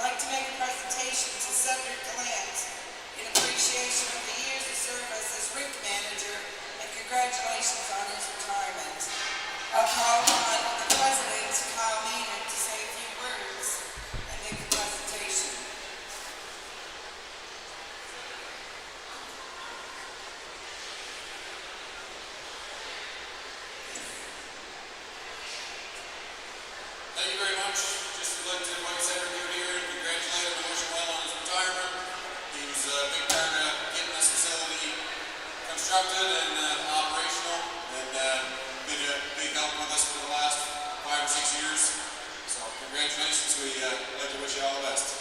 like to make a presentation to Senator Gallant in appreciation of the years of service as rink manager and congratulations on his retirement. I'll call on the President, Kyle Maynard, to say a few words and make the presentation. Thank you very much. Just would like to invite Senator here and congratulate him and wish him well on his retirement. He was a big part of getting this facility constructed and operational, and been a big help with us for the last 5 or 6 years. So congratulations. We'd like to wish you all the best.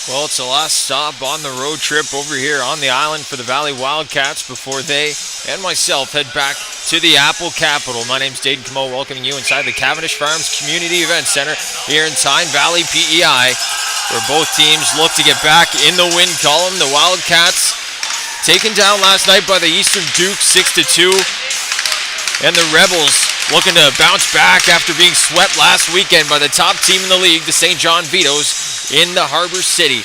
Well, it's the last stop on the road trip over here on the island for the Valley Wildcats before they and myself head back to the Apple Capital. My name's Dayton Camo, welcoming you inside the Cavendish Farms Community Event Center here in Tyne Valley, PEI, where both teams look to get back in the win column. The Wildcats taken down last night by the Eastern Duke 6-2, and the Rebels looking to bounce back after being swept last weekend by the top team in the league, the St. John Vitoes, in the Harbor City.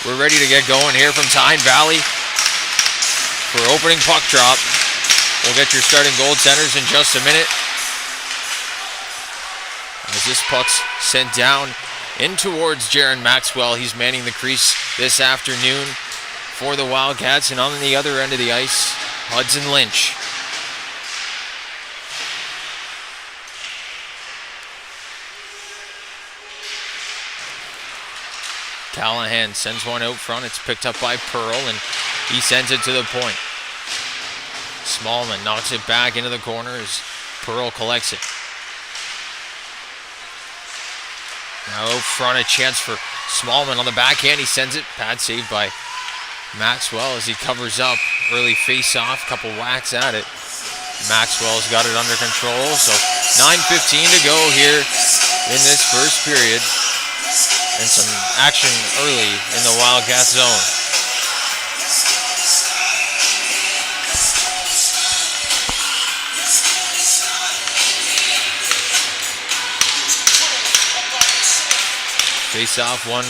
We're ready to get going here from Tyne Valley for opening puck drop. We'll get your starting goaltenders in just a minute, as this puck's sent down in towards Jaron Maxwell. He's manning the crease this afternoon for the Wildcats, and on the other end of the ice, Hudson Lynch. Callahan sends one out front. It's picked up by Pearl, and he sends it to the point. Smallman knocks it back into the corner as Pearl collects it. Now out front, a chance for Smallman on the backhand. He sends it. Pad saved by Maxwell as he covers up. Early face-off, couple whacks at it. Maxwell's got it under control, so 9:15 to go here in this first period. And some action early in the Wildcats zone. Face off one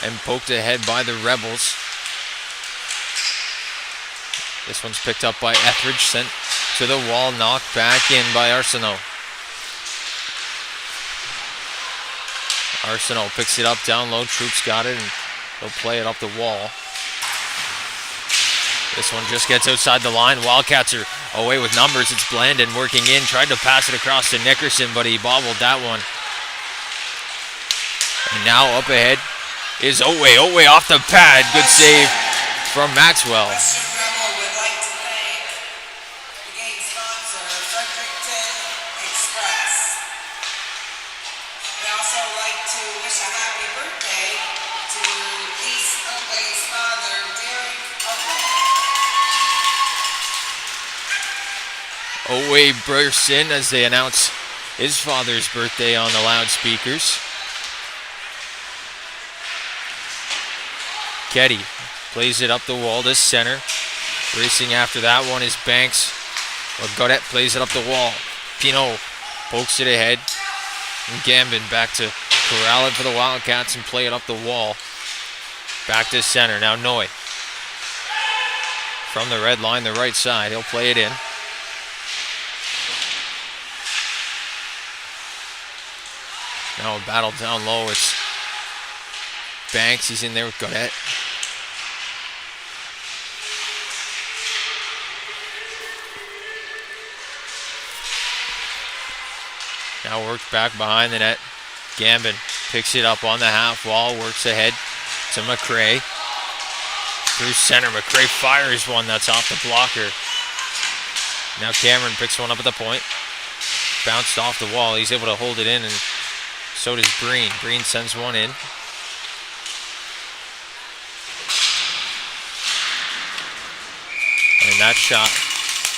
and poked ahead by the Rebels. This one's picked up by Etheridge, sent to the wall, knocked back in by Arsenault. Arsenault picks it up down low. Troops got it, and they'll play it up the wall. This one just gets outside the line. Wildcats are away with numbers. It's Blandon working in. Tried to pass it across to Nickerson, but he bobbled that one. And now up ahead is Otway. Otway off the pad. Good save from Maxwell. Otway bursts in as they announce his father's birthday on the loudspeakers. Ketty plays it up the wall to center. Racing after that one is Banks. Or Godet plays it up the wall. Pinot pokes it ahead. And Gambin back to corral it for the Wildcats and play it up the wall. Back to center. Now Noy. From the red line, the right side. He'll play it in. Now a battle down low. It's Banks. He's in there with Godet. Now works back behind the net. Gambin picks it up on the half wall. Works ahead to McRae. Through center. McRae fires one that's off the blocker. Now Cameron picks one up at the point. Bounced off the wall. He's able to hold it in, and so does Breen. Breen sends one in. And that shot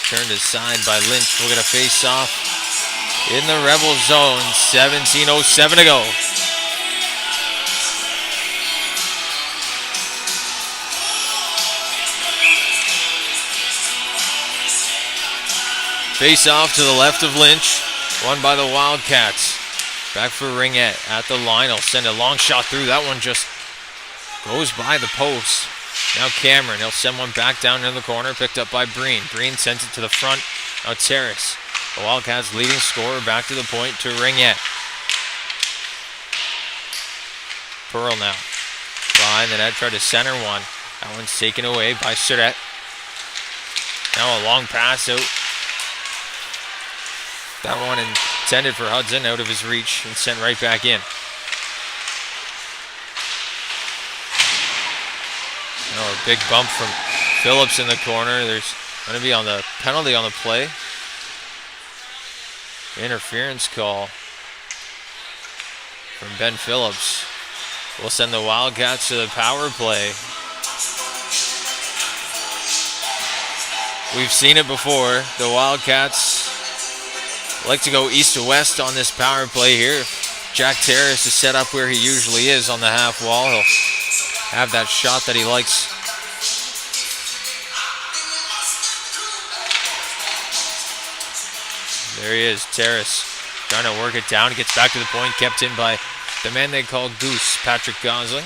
turned aside by Lynch. We'll get a face-off in the Rebel zone. 17:07 to go. Face-off to the left of Lynch. Won by the Wildcats. Back for Ringette at the line. He'll send a long shot through. That one just goes by the post. Now Cameron. He'll send one back down in the corner. Picked up by Breen. Breen sends it to the front. Now Terrace. The Wildcats leading scorer back to the point to Ringette. Pearl now. Behind the net. Tried to center one. That one's taken away by Surratt. Now a long pass out. That one intended for Hudson, out of his reach and sent right back in. Now a big bump from Phillips in the corner. There's going to be on the penalty on the play. Interference call from Ben Phillips. will send the Wildcats to the power play. We've seen it before. The Wildcats like to go east to west on this power play here. Jack Terrace is set up where he usually is on the half wall. He'll have that shot that he likes. There he is, Terrace, trying to work it down. He gets back to the point, kept in by the man they call Goose, Patrick Gosling.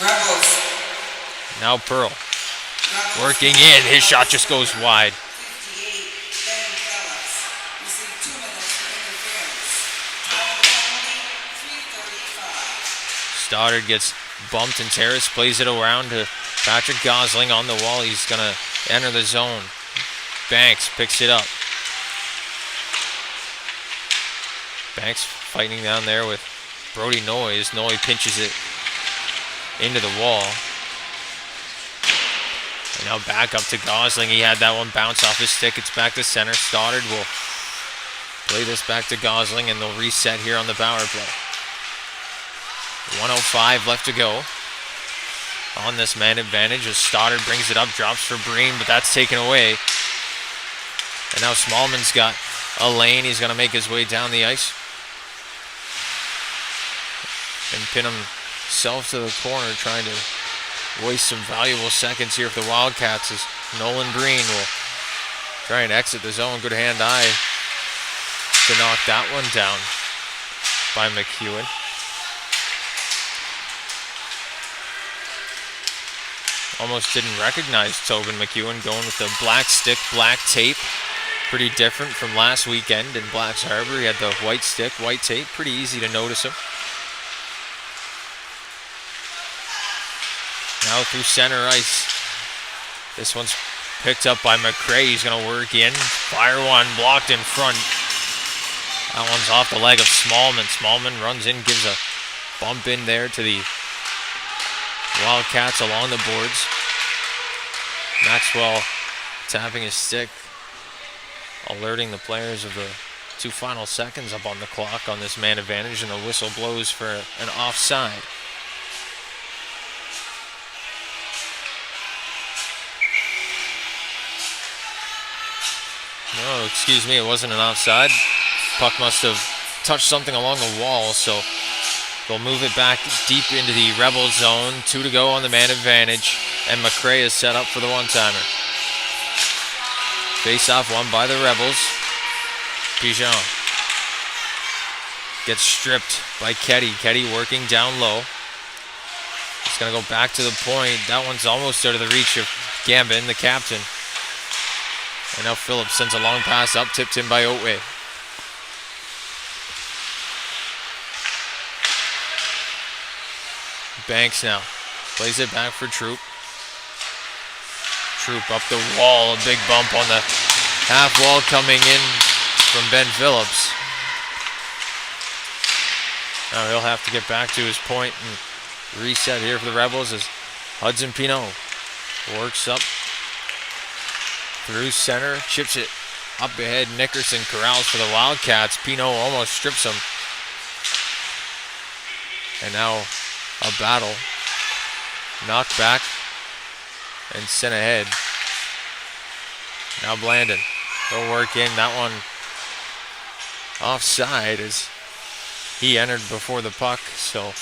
Rebels. Now Pearl, working in. His shot just goes wide. 58, Ben Phillips. Received 2 minutes for interference. Time of the penalty, 3:35. Stoddard gets bumped and Terrace plays it around to Patrick Gosling on the wall. He's going to enter the zone. Banks picks it up. Banks fighting down there with Brody Noyes. Noy pinches it into the wall. And now back up to Gosling. He had that one bounce off his stick. It's back to center. Stoddard will play this back to Gosling and they'll reset here on the power play. 1:05 left to go on this man advantage as Stoddard brings it up, drops for Breen, but that's taken away. And now Smallman's got a lane. He's going to make his way down the ice and pin himself to the corner, trying to waste some valuable seconds here for the Wildcats as Nolan Breen will try and exit the zone. Good hand-eye to knock that one down by McEwen. Almost didn't recognize Tobin McEwen going with the black stick, black tape. Pretty different from last weekend in Blacks Harbor. He had the white stick, white tape. Pretty easy to notice him. Now through center ice. This one's picked up by McRae. He's going to work in. Fire one, blocked in front. That one's off the leg of Smallman. Smallman runs in, gives a bump in there to the Wildcats along the boards. Maxwell tapping his stick, alerting the players of the 2 final seconds up on the clock on this man advantage, and the whistle blows for an offside. No, excuse me, it wasn't an offside. Puck must have touched something along the wall, so they'll move it back deep into the Rebel zone. 2 to go on the man advantage, and McRae is set up for the one-timer. Face-off won by the Rebels. Pigeon gets stripped by Ketty. Ketty working down low. He's going to go back to the point. That one's almost out of the reach of Gambin, the captain. And now Phillips sends a long pass up, tipped in by Otway. Banks now plays it back for Troop. Troop up the wall, a big bump on the half wall coming in from Ben Phillips. Now he'll have to get back to his point and reset here for the Rebels as Hudson Pinot works up through center, chips it up ahead. Nickerson corrals for the Wildcats. Pinot almost strips him. And now a battle. Knocked back and sent ahead. Now Blandon. He'll work in. That one offside as he entered before the puck. So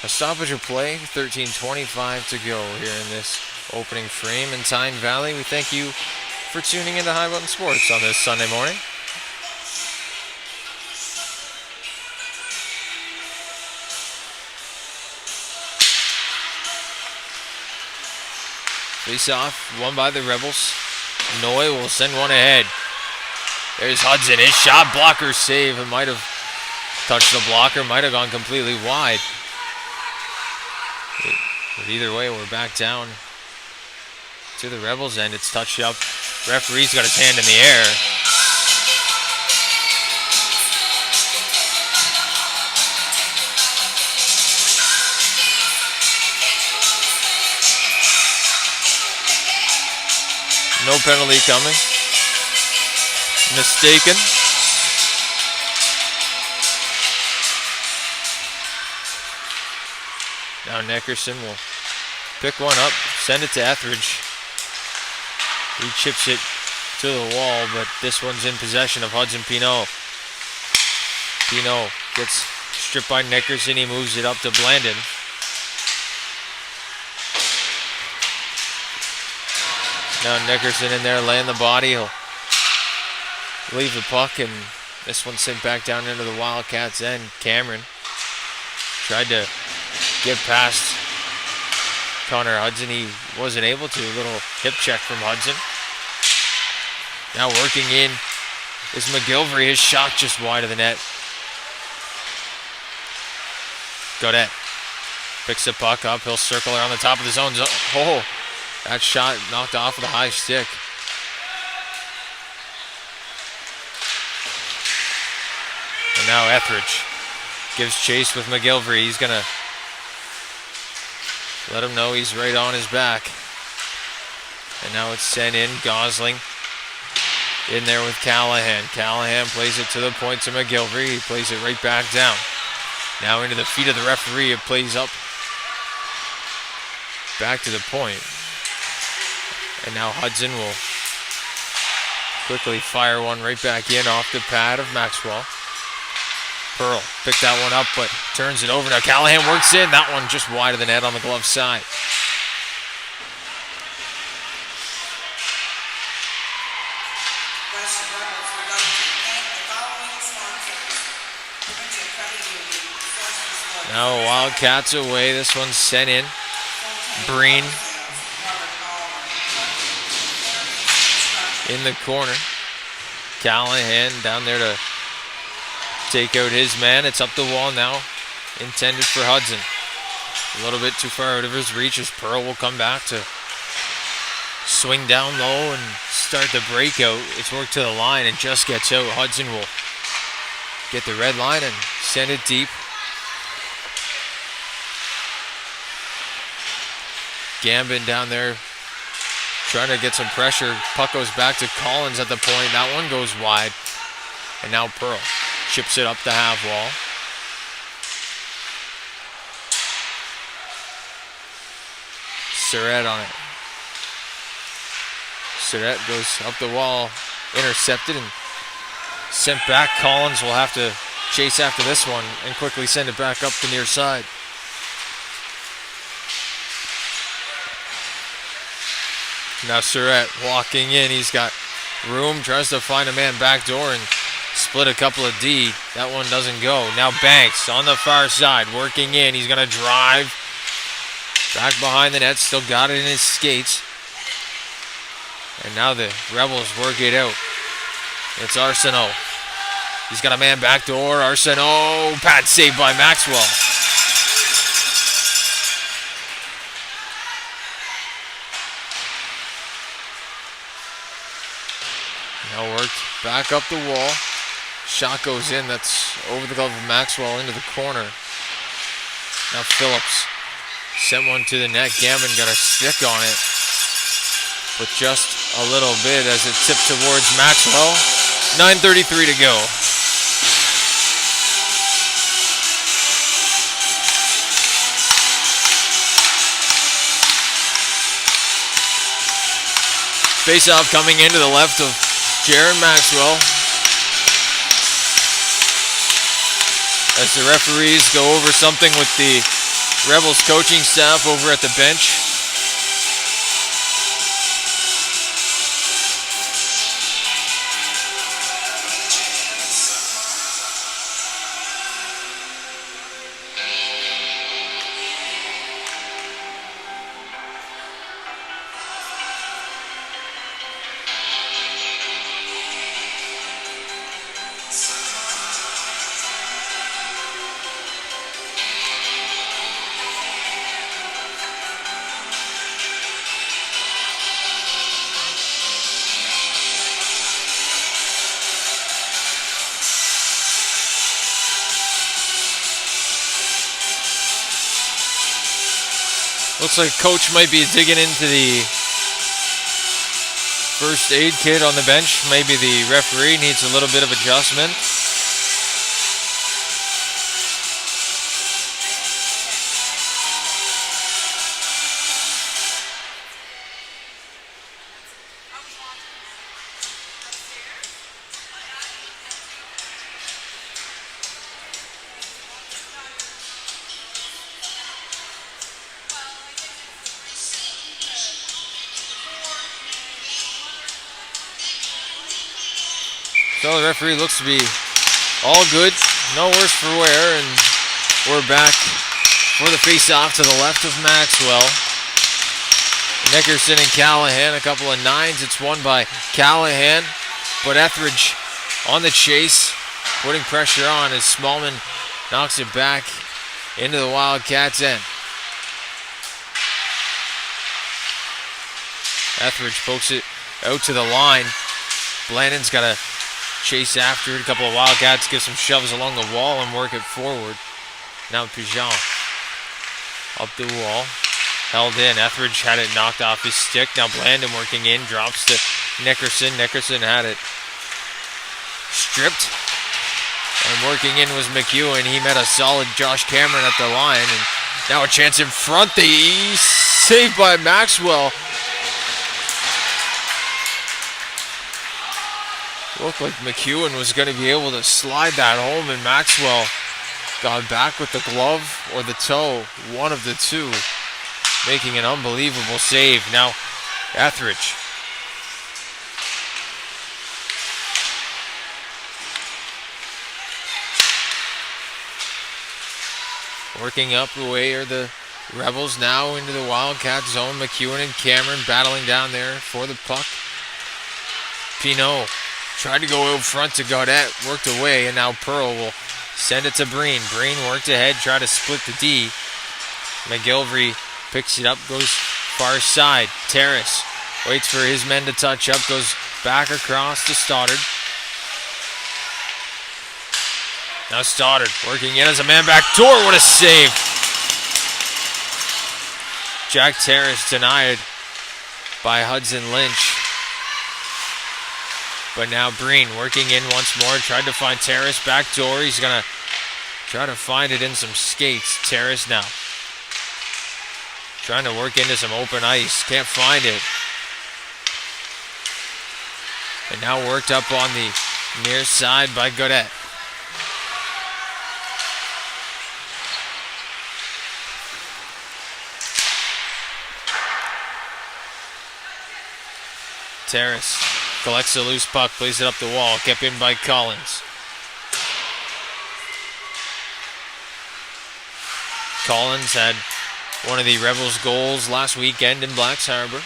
a stoppage of play. 13:25 to go here in this opening frame in Tyne Valley. We thank you for tuning into High Button Sports on this Sunday morning. Face off, won by the Rebels. Noy will send one ahead. There's Hudson, his shot, blocker save. It might have touched the blocker, might have gone completely wide. But either way, we're back down to the Rebels end. It's touched up. Referee's got his hand in the air. No penalty coming. Mistaken. Now Nickerson will pick one up, send it to Etheridge. He chips it to the wall, but this one's in possession of Hudson Pinot. Pinot gets stripped by Nickerson. He moves it up to Blandon. Now Nickerson in there laying the body. He'll leave the puck, and this one's sent back down into the Wildcats' end. Cameron tried to get past Connor Hudson. He wasn't able to. A little hip check from Hudson. Now working in is McGilvery. His shot just wide of the net. Godet picks the puck up. He'll circle around the top of the zone. Oh, that shot knocked off with a high stick. And now Etheridge gives chase with McGilvery. He's going to let him know he's right on his back. And now it's sent in. Gosling in there with Callahan. Callahan plays it to the point to McGilvery. He plays it right back down. Now into the feet of the referee. It plays up back to the point. And now Hudson will quickly fire one right back in off the pad of Maxwell. Pearl picked that one up, but turns it over. Now Callahan works in. That one just wide of the net on the glove side. Now Wildcats away. This one's sent in. Breen in the corner. Callahan down there to take out his man. It's up the wall now. Intended for Hudson. A little bit too far out of his reach as Pearl will come back to swing down low and start the breakout. It's worked to the line and just gets out. Hudson will get the red line and send it deep. Gambin down there trying to get some pressure. Puck goes back to Collins at the point. That one goes wide. And now Pearl chips it up the half wall. Surratt on it. Surratt goes up the wall, intercepted and sent back. Collins will have to chase after this one and quickly send it back up the near side. Now Surratt walking in. He's got room, tries to find a man back door and split a couple of D. That one doesn't go. Now Banks on the far side, working in. He's going to drive back behind the net. Still got it in his skates. And now the Rebels work it out. It's Arsenault. He's got a man back door. Arsenault, pad saved by Maxwell. Now worked back up the wall. Shot goes in. That's over the glove of Maxwell into the corner. Now Phillips sent one to the net. Gambin got a stick on it, but just a little bit as it tipped towards Maxwell. 9:33 to go. Face-off coming into the left of Jaron Maxwell. As the referees go over something with the Rebels coaching staff over at the bench. Looks like coach might be digging into the first aid kit on the bench. Maybe the referee needs a little bit of adjustment. So the referee looks to be all good, no worse for wear, and we're back for the face-off to the left of Maxwell. Nickerson and Callahan, a couple of nines. It's won by Callahan, but Etheridge on the chase, putting pressure on as Smallman knocks it back into the Wildcats' end. Etheridge pokes it out to the line. Blandon's got to chase after it. A couple of Wildcats give some shoves along the wall and work it forward. Now Pigeon up the wall. Held in. Etheridge had it knocked off his stick. Now Blandon working in. Drops to Nickerson. Nickerson had it stripped. And working in was McEwen. He met a solid Josh Cameron at the line. And now a chance in front. The saved by Maxwell. Looked like McEwen was going to be able to slide that home, and Maxwell got back with the glove or the toe, one of the two, making an unbelievable save. Now Etheridge. Working up the way are the Rebels now into the Wildcat zone. McEwen and Cameron battling down there for the puck. Pinot tried to go out front to Gaudette, worked away, and now Pearl will send it to Breen. Breen worked ahead, tried to split the D. McGilvery picks it up, goes far side. Terrace waits for his men to touch up, goes back across to Stoddard. Now Stoddard working in as a man back door. What a save! Jack Terrace denied by Hudson Lynch. But now Breen working in once more. Tried to find Terrace back door. He's going to try to find it in some skates. Terrace now trying to work into some open ice. Can't find it. And now worked up on the near side by Gaudette. Terrace collects a loose puck, plays it up the wall, kept in by Collins. Collins had one of the Rebels' goals last weekend in Blacks Harbor,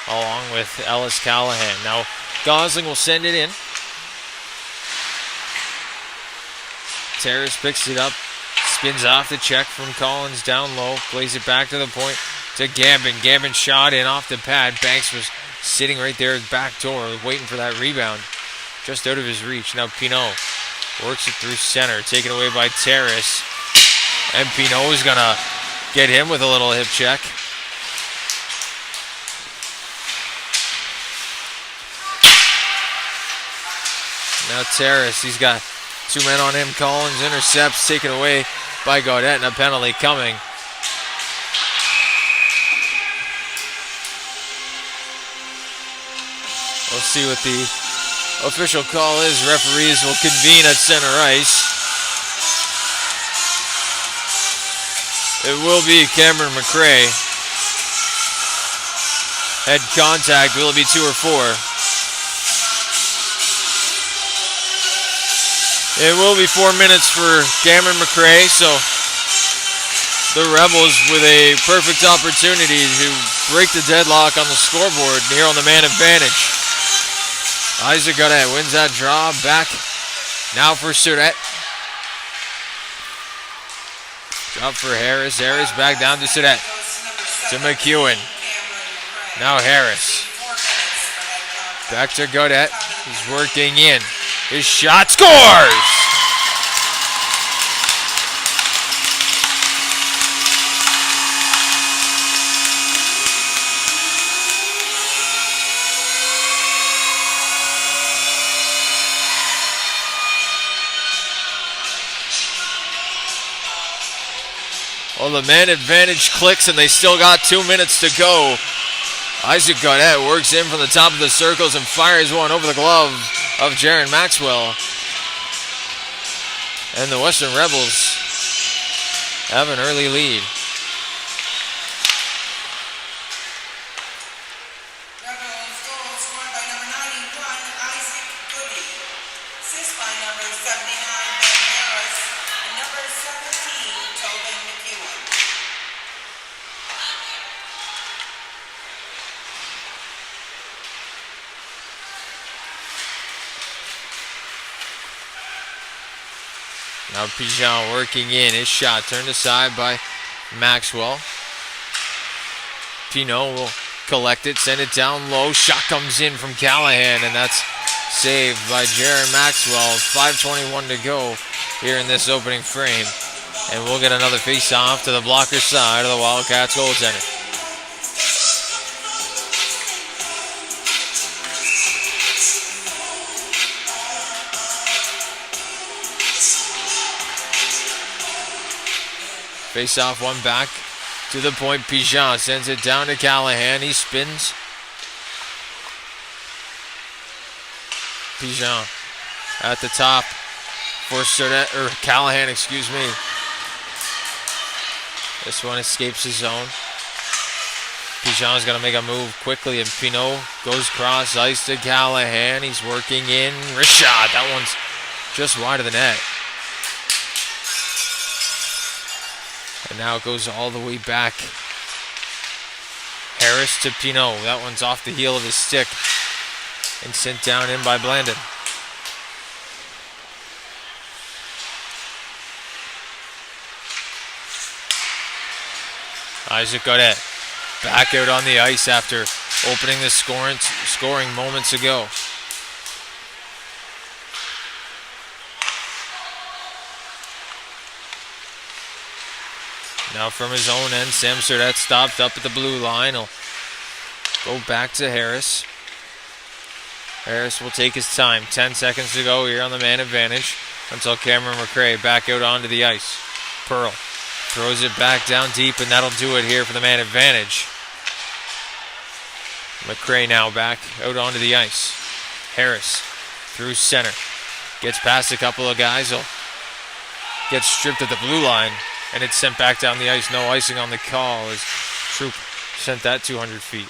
along with Ellis Callahan. Now Gosling will send it in. Terrace picks it up, spins off the check from Collins down low, plays it back to the point to Gambin. Gambin shot in off the pad. Banks was sitting right there at the back door, waiting for that rebound. Just out of his reach. Now Pinot works it through center, taken away by Terrace. And Pinot is going to get him with a little hip check. Now Terrace, he's got two men on him. Collins intercepts, taken away by Gaudette, and a penalty coming. We'll see what the official call is. Referees will convene at center ice. It will be Cameron McRae. Head contact. Will it be 2 or 4? It will be 4 minutes for Cameron McRae. So the Rebels with a perfect opportunity to break the deadlock on the scoreboard here on the man advantage. Isaac Gaudette wins that draw. Back now for Surratt. Drop for Harris. Harris back down to Surratt. To McEwen. Now Harris. Back to Gaudette. He's working in. His shot scores! Well, the man advantage clicks, and they still got 2 minutes to go. Isaac Gaudette works in from the top of the circles and fires one over the glove of Jaron Maxwell. And the Western Rebels have an early lead. Rebels goal scored by number 91, Isaac Goody. Now Pigeon working in. His shot turned aside by Maxwell. Pinot will collect it, send it down low. Shot comes in from Callahan, and that's saved by Jaron Maxwell. 5:21 to go here in this opening frame. And we'll get another face-off to the blocker side of the Wildcats goaltender. Face-off, one back to the point. Pigeon sends it down to Callahan. He spins. Pigeon at the top for Callahan, excuse me. This one escapes his zone. Pigeon's going to make a move quickly, and Pinot goes cross ice to Callahan. He's working in. Wrist shot. That one's just wide of the net. And now it goes all the way back. Harris to Pinot. That one's off the heel of his stick and sent down in by Blandon. Isaac Gaudette back out on the ice after opening the scoring moments ago. Now from his own end, Sam Surdette stopped up at the blue line. He'll go back to Harris. Harris will take his time. 10 seconds to go here on the man advantage until Cameron McRae back out onto the ice. Pearl throws it back down deep, and that'll do it here for the man advantage. McRae now back out onto the ice. Harris through center. Gets past a couple of guys. He'll get stripped at the blue line, and it's sent back down the ice. No icing on the call as Troop sent that 200 feet.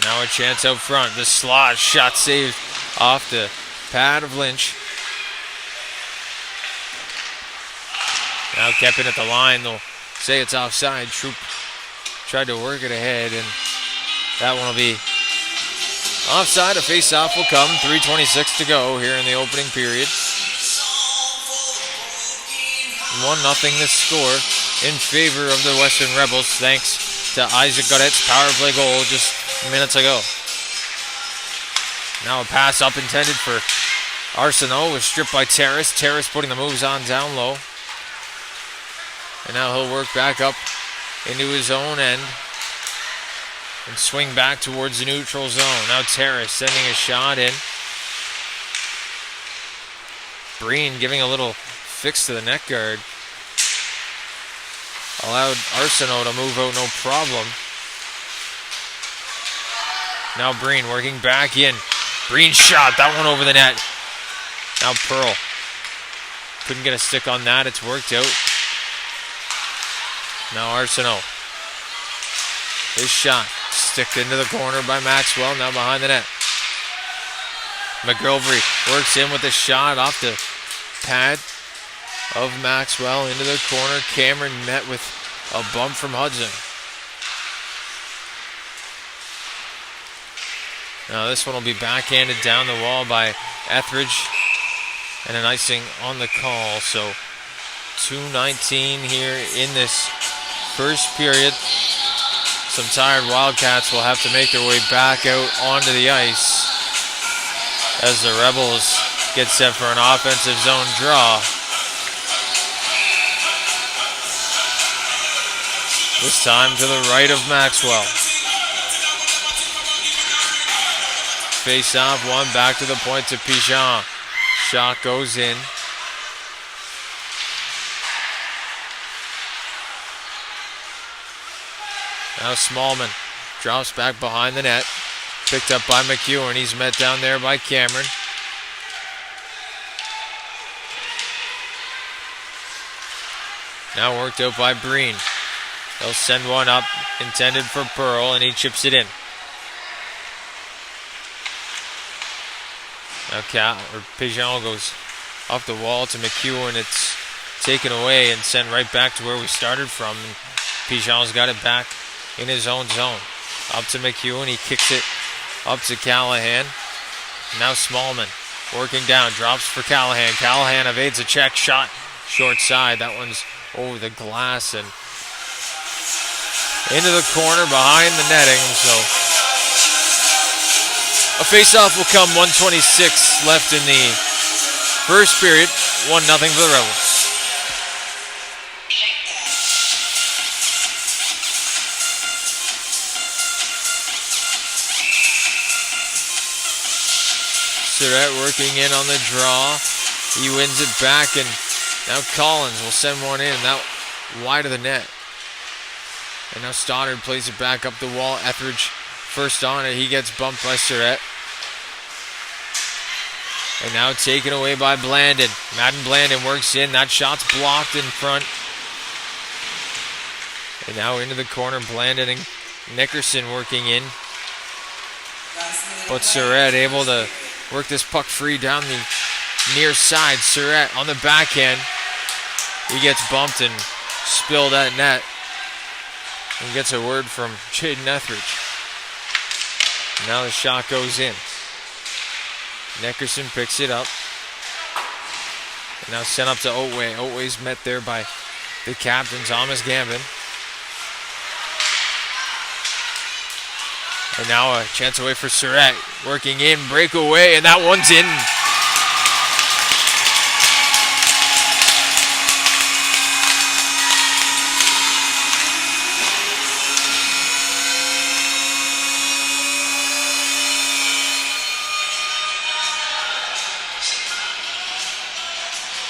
Now a chance out front. The slot shot saved off the pad of Lynch. Now kept it at the line. They'll say it's offside. Troop tried to work it ahead, and that one will be offside. A face-off will come. 3:26 to go here in the opening period. 1-0 this score in favor of the Western Rebels, thanks to Isaac Gaudette's power play goal just minutes ago. Now a pass up intended for Arsenault was stripped by Terrace. Terrace putting the moves on down low. And now he'll work back up into his own end and swing back towards the neutral zone. Now Terrace sending a shot in. Breen giving a little fix to the net guard. Allowed Arsenault to move out no problem. Now Breen working back in. Breen shot, that one over the net. Now Pearl. Couldn't get a stick on that, it's worked out. Now Arsenault. His shot, sticked into the corner by Maxwell, now behind the net. McGilvery works in with a shot off the pad of Maxwell into the corner. Cameron met with a bump from Hudson. Now this one will be backhanded down the wall by Etheridge, and an icing on the call. So 2:19 here in this first period. Some tired Wildcats will have to make their way back out onto the ice as the Rebels get set for an offensive zone draw. This time to the right of Maxwell. Face off, one back to the point to Pigeon. Shot goes in. Now Smallman drops back behind the net. Picked up by McEwen. He's met down there by Cameron. Now worked out by Breen. They'll send one up, intended for Pearl, and he chips it in. Now Pigeon goes off the wall to McEwen. It's taken away and sent right back to where we started from. And Pigeon's got it back in his own zone. Up to McEwen. He kicks it up to Callahan. Now Smallman working down. Drops for Callahan. Callahan evades a check shot. Short side. That one's over the glass and into the corner behind the netting. So a face-off will come. 1:26 left in the first period. 1-0 for the Rebels. Surratt working in on the draw. He wins it back, and now Collins will send one in, and that wide of the net. And now Stoddard plays it back up the wall. Etheridge first on it. He gets bumped by Surratt. And now taken away by Blandon. Madden Blandon works in. That shot's blocked in front. And now into the corner. Blandon and Nickerson working in. But Surratt able to work this puck free down the near side. Surratt on the backhand. He gets bumped and spilled at net. And gets a word from Jaden Etheridge. Now the shot goes in. Nickerson picks it up. And now sent up to Otway. Otway's met there by the captain, Thomas Gambin. And now a chance away for Surratt. Working in, breakaway, and that one's in.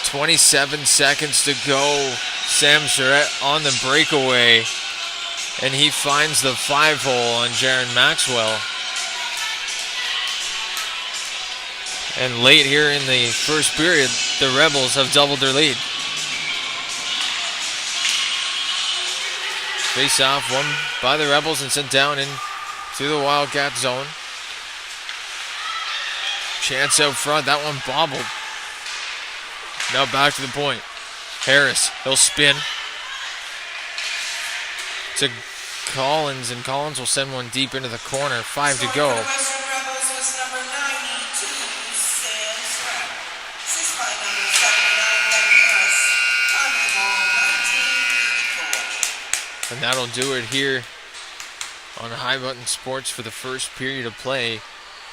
.27 seconds to go. Sam Surratt on the breakaway. And he finds the 5-hole on Jaron Maxwell. And late here in the first period, the Rebels have doubled their lead. Face off, won by the Rebels and sent down into the Wildcat zone. Chance out front, that one bobbled. Now back to the point. Harris, he'll spin to Collins, and Collins will send one deep into the corner. 5 to go. And that'll do it here on High Button Sports for the first period of play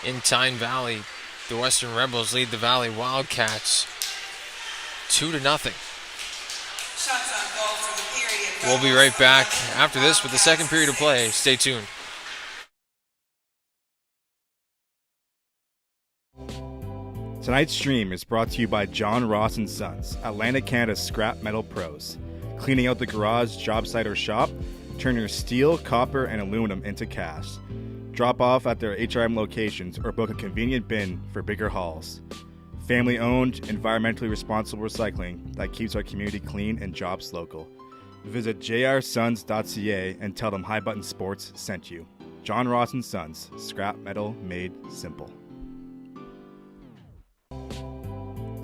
in Tyne Valley. The Western Rebels lead the Valley Wildcats 2-0. We'll be right back after this with the second period of play. Stay tuned. Tonight's stream is brought to you by John Ross & Sons, Atlantic Canada's scrap metal pros. Cleaning out the garage, job site, or shop, turn your steel, copper, and aluminum into cast. Drop off at their HRM locations or book a convenient bin for bigger hauls. Family-owned, environmentally responsible recycling that keeps our community clean and jobs local. Visit jrsons.ca and tell them High Button Sports sent you. John Ross & Sons, scrap metal made simple.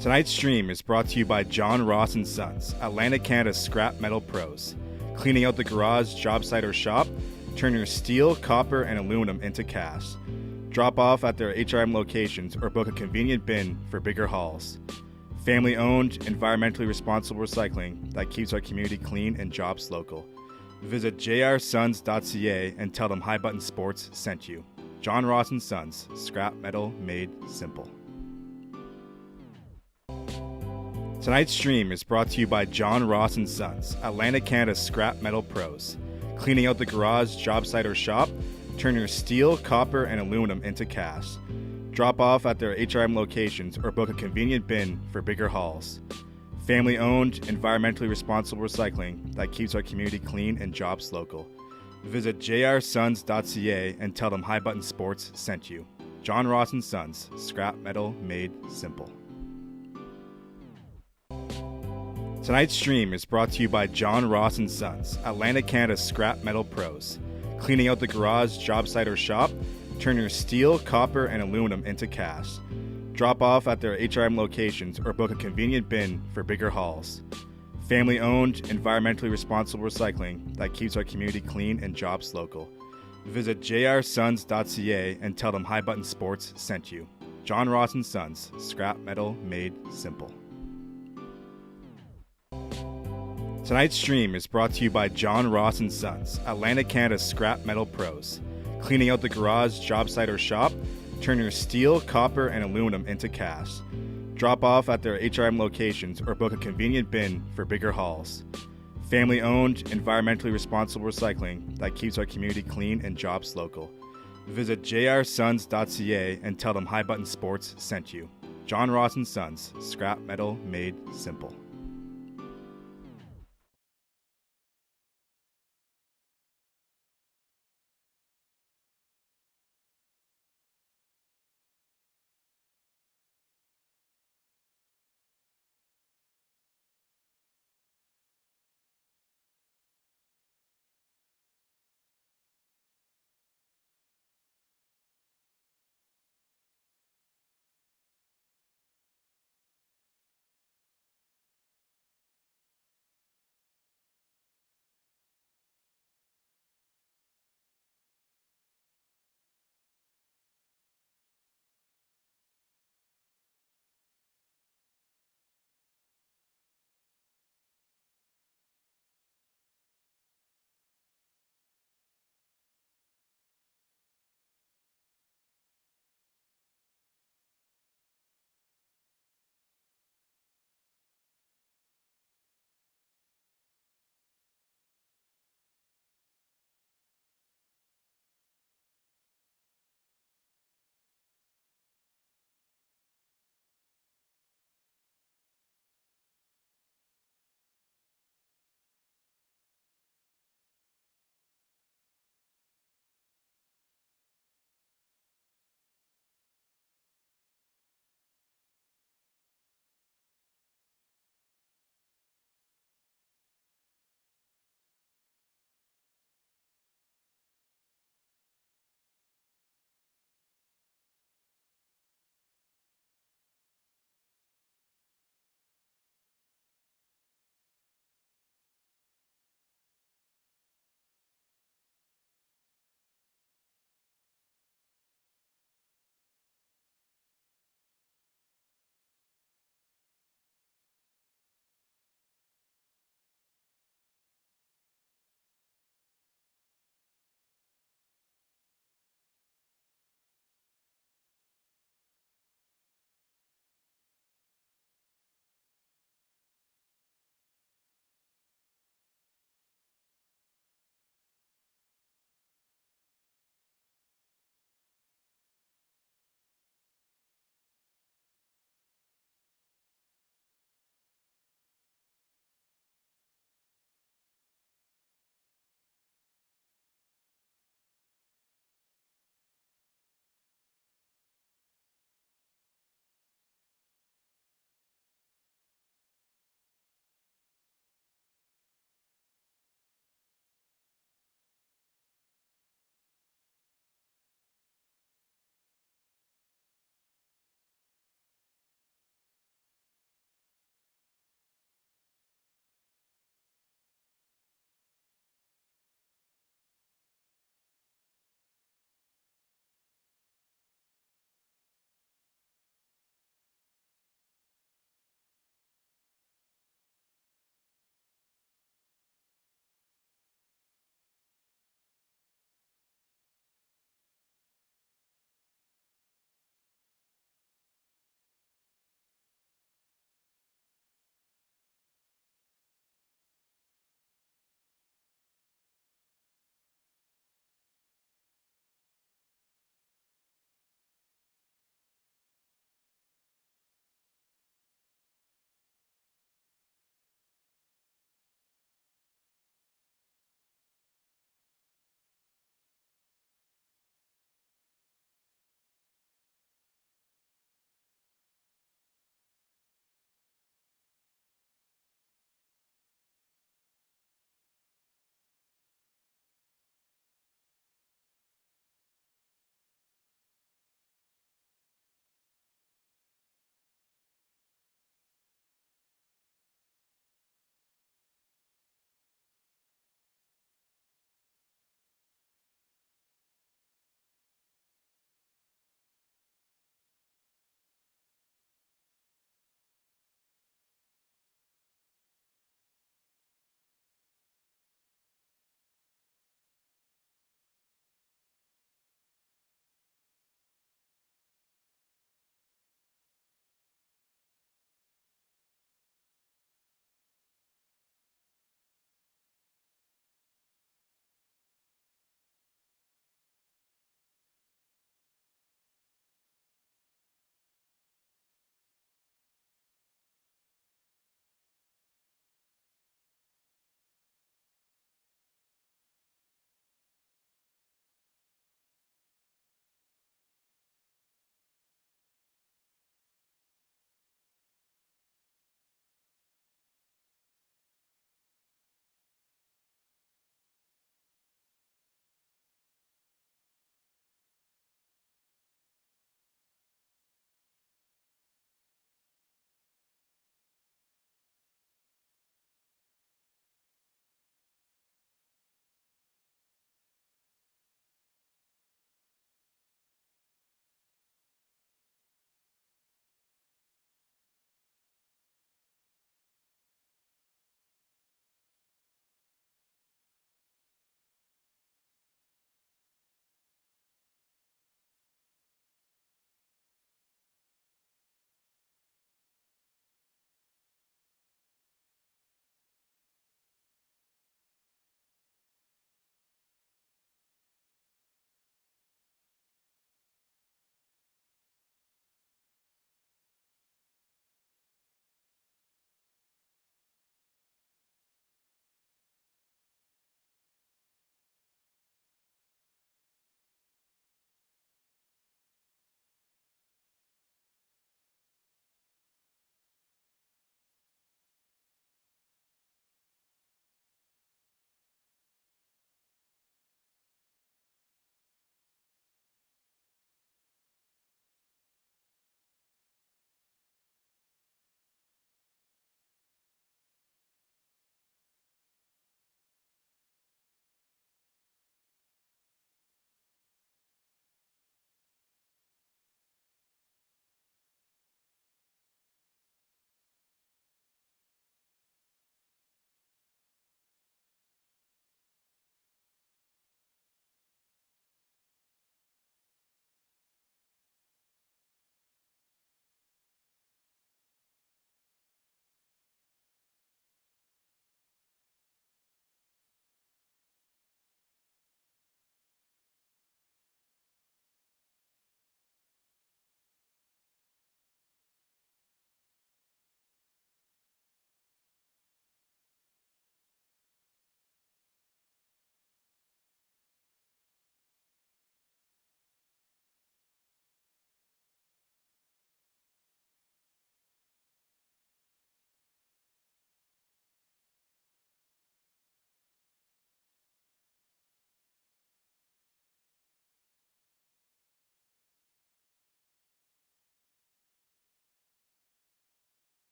Tonight's stream is brought to you by John Ross & Sons, Atlantic Canada's scrap metal pros. Cleaning out the garage, job site, or shop, turn your steel, copper, and aluminum into cast. Drop off at their HRM locations or book a convenient bin for bigger hauls. Family-owned, environmentally responsible recycling that keeps our community clean and jobs local. Visit jrsons.ca and tell them High Button Sports sent you. John Ross & Sons, scrap metal made simple. Tonight's stream is brought to you by John Ross & Sons, Atlantic Canada's scrap metal pros. Cleaning out the garage, job site, or shop, turn your steel, copper, and aluminum into cast. Drop off at their HRM locations or book a convenient bin for bigger hauls. Family-owned, environmentally responsible recycling that keeps our community clean and jobs local. Visit jrsons.ca and tell them High Button Sports sent you. John Ross & Sons, scrap metal made simple. Tonight's stream is brought to you by John Ross & Sons, Atlantic Canada's scrap metal pros. Cleaning out the garage, job site, or shop, turn your steel, copper, and aluminum into cast. Drop off at their HRM locations or book a convenient bin for bigger hauls. Family-owned, environmentally responsible recycling that keeps our community clean and jobs local. Visit jrsons.ca and tell them High Button Sports sent you. John Ross and Sons, scrap metal made simple. Tonight's stream is brought to you by John Ross and Sons, Atlantic Canada's scrap metal pros. Cleaning out the garage, job site, or shop, turn your steel, copper, and aluminum into cash. Drop off at their HRM locations or book a convenient bin for bigger hauls. Family-owned, environmentally responsible recycling that keeps our community clean and jobs local. Visit jrsons.ca and tell them High Button Sports sent you. John Ross and Sons, scrap metal made simple.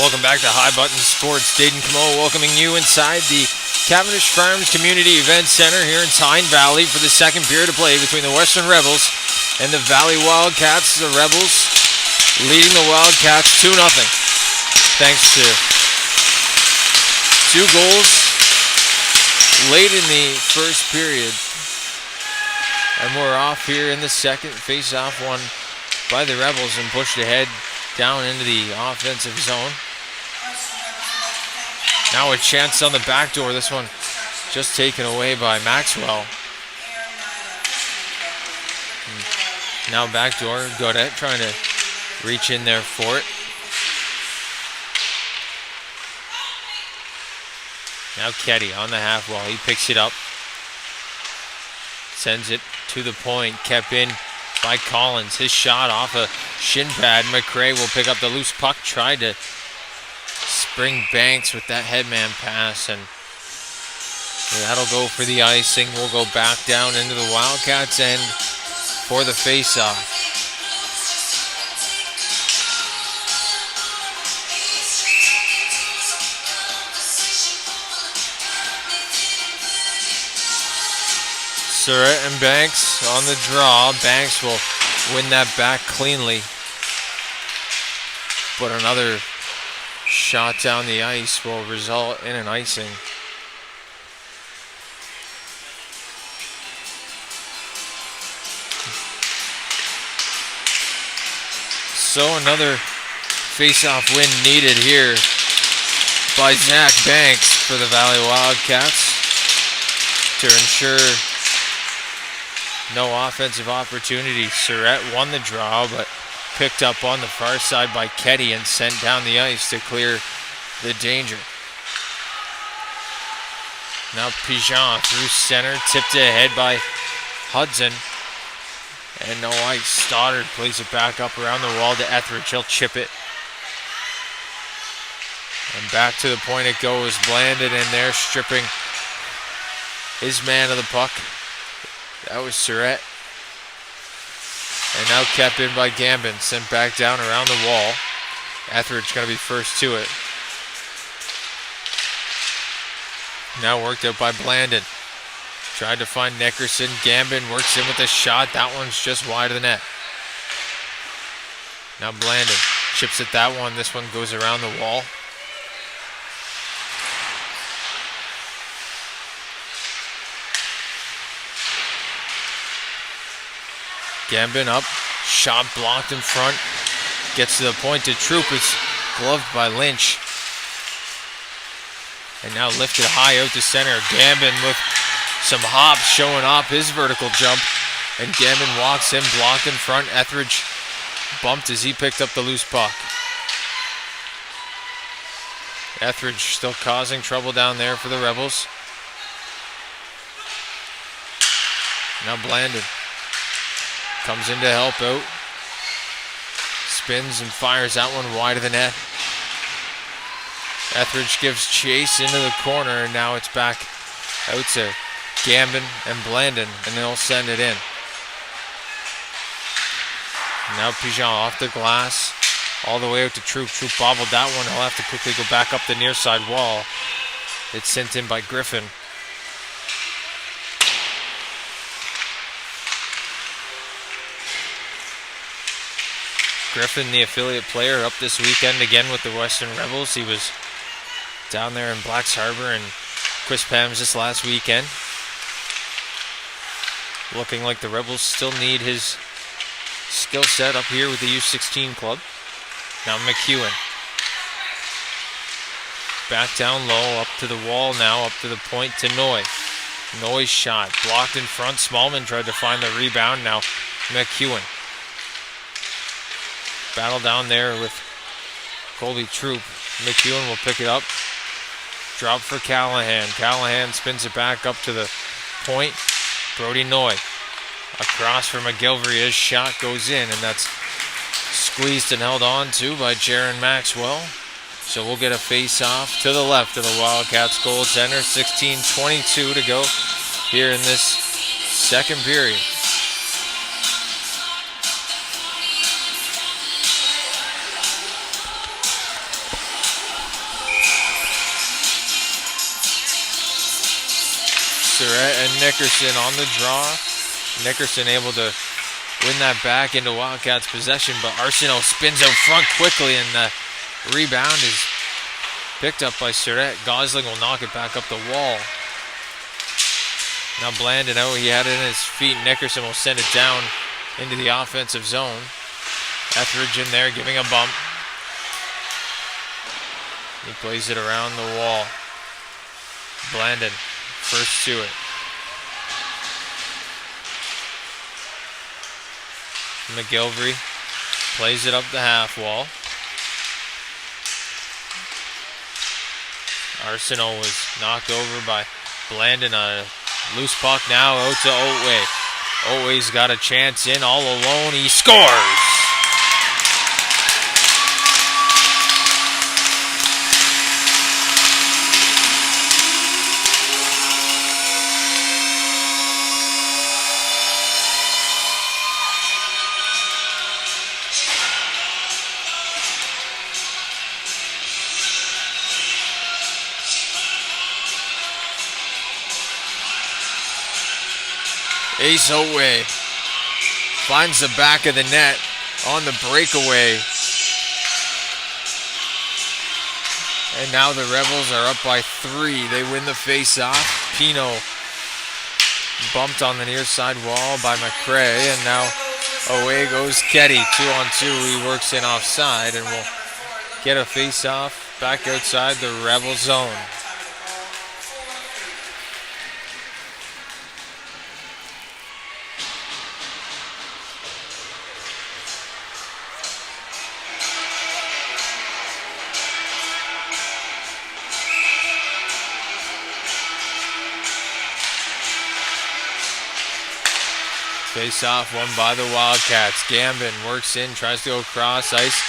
Welcome back to High Button Sports. Dayton Camo welcoming you inside the Cavendish Farms Community Event Center here in Tyne Valley for the second period of play between the Western Rebels and the Valley Wildcats. The Rebels leading the Wildcats 2-0 thanks to 2 goals late in the first period. And we're off here in the second. Face-off won by the Rebels and pushed ahead down into the offensive zone. Now a chance on the back door. This one just taken away by Maxwell. Now back door. Godet trying to reach in there for it. Now Ketty on the half wall. He picks it up. Sends it to the point. Kept in by Collins. His shot off a shin pad. McRae will pick up the loose puck. Tried to spring Banks with that headman pass, and that'll go for the icing. We'll go back down into the Wildcats end for the face-off. Surratt and Banks on the draw. Banks will win that back cleanly. But another shot down the ice will result in an icing. So another face-off win needed here by Zach Banks for the Valley Wildcats to ensure no offensive opportunity. Surratt won the draw, but picked up on the far side by Ketty and sent down the ice to clear the danger. Now Pigeon through center, tipped ahead by Hudson. And no ice. Stoddard plays it back up around the wall to Etheridge. He'll chip it. And back to the point it goes. Blandon in there, stripping his man of the puck. That was Surratt. And now kept in by Gambin. Sent back down around the wall. Etheridge going to be first to it. Now worked out by Blandon. Tried to find Nickerson. Gambin works in with a shot. That one's just wide of the net. Now Blandon chips at that one. This one goes around the wall. Gambin up, shot blocked in front, gets to the point to Troop. It's gloved by Lynch. And now lifted high out to center. Gambin with some hops showing off his vertical jump. And Gambin walks in, blocked in front. Etheridge bumped as he picked up the loose puck. Etheridge still causing trouble down there for the Rebels. Now Blandon comes in to help out. Spins and fires that one wide of the net. Etheridge gives chase into the corner, and now it's back out to Gambin and Blandon, and they'll send it in. Now Pigeon off the glass, all the way out to Troop. Troop bobbled that one. He'll have to quickly go back up the near side wall. It's sent in by Griffin. Griffin, the affiliate player, up this weekend again with the Western Rebels. He was down there in Blacks Harbor and Quispams this last weekend. Looking like the Rebels still need his skill set up here with the U16 club. Now McEwen. Back down low, up to the wall now, up to the point to Noy. Noy's shot, blocked in front. Smallman tried to find the rebound. Now McEwen. Battle down there with Colby Troop. McEwen will pick it up. Drop for Callahan. Callahan spins it back up to the point. Brody Noy. Across for McGilvery. His shot goes in, and that's squeezed and held on to by Jaron Maxwell. So we'll get a face-off to the left of the Wildcats goal center. 16:22 to go here in this second period. Surratt and Nickerson on the draw. Nickerson able to win that back into Wildcats possession, but Arsenault spins out front quickly, and the rebound is picked up by Surratt. Gosling will knock it back up the wall. Now Blandon out, he had it in his feet. Nickerson will send it down into the offensive zone. Etheridge in there giving a bump. He plays it around the wall. Blandon, first to it. McGilvery plays it up the half wall. Arsenault was knocked over by Blandon. A loose puck now out to Otway. Otway's got a chance in all alone. He scores! Ace Otway finds the back of the net on the breakaway. And now the Rebels are up by 3. They win the face-off. Pino bumped on the near side wall by McCray, and now away goes Ketty. 2-on-2. He works in offside and will get a face-off back outside the Rebel zone. Face off, won by the Wildcats. Gambin works in, tries to go across ice.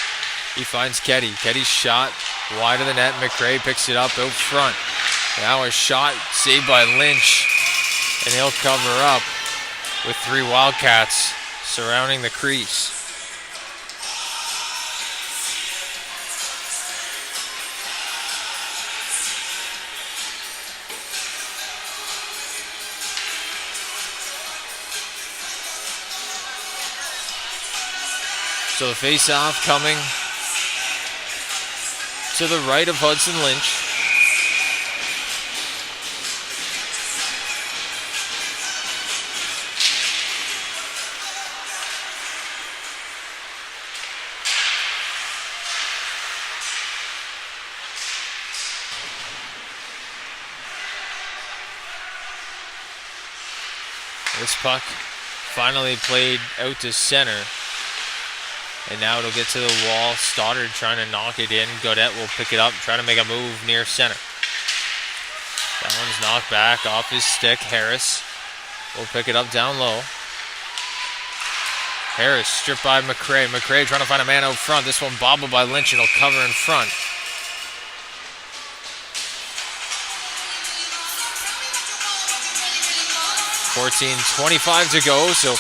He finds Ketty. Ketty's shot wide of the net. McRae picks it up out front. Now a shot saved by Lynch, and he'll cover up with 3 Wildcats surrounding the crease. So the face-off coming to the right of Hudson Lynch. This puck finally played out to center. And now it'll get to the wall. Stoddard trying to knock it in. Gaudette will pick it up, try to make a move near center. That one's knocked back off his stick. Harris will pick it up down low. Harris stripped by McRae. McRae trying to find a man out front. This one bobbled by Lynch and he'll cover in front. .25 to go, so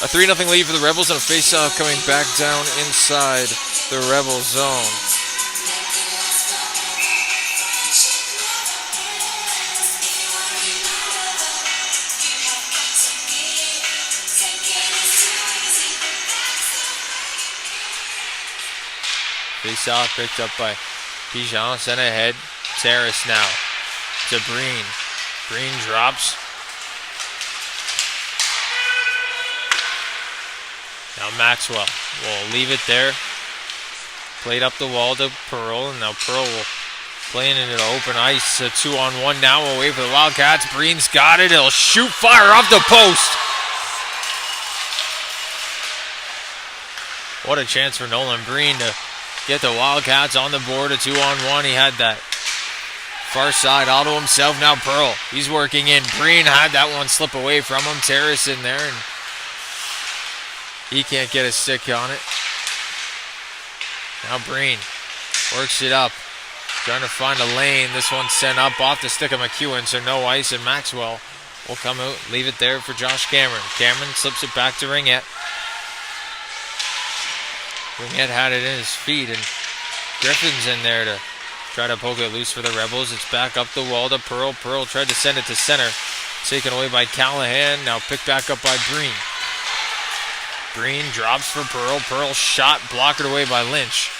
a 3-0 lead for the Rebels and a face-off coming back down inside the Rebel zone. Face-off picked up by Pigeon, sent ahead. Terrace now to Breen. Breen drops. Now Maxwell will leave it there. Played up the wall to Pearl, and now Pearl will play it into open ice. A 2-on-1 now away for the Wildcats. Breen's got it. He'll shoot fire off the post. What a chance for Nolan Breen to get the Wildcats on the board. A 2-on-1. He had that far side all to himself. Now Pearl, he's working in. Breen had that one slip away from him. Terrace in there, and he can't get a stick on it. Now Breen works it up. Trying to find a lane. This one's sent up off the stick of McEwen, so no ice, and Maxwell will come out, leave it there for Josh Cameron. Cameron slips it back to Ringette. Ringette had it in his feet, and Griffin's in there to Try to poke it loose for the Rebels. It's back up the wall to Pearl. Pearl tried to send it to center. Taken away by Callahan. Now picked back up by Breen. Breen drops for Pearl. Pearl shot blocked away by Lynch.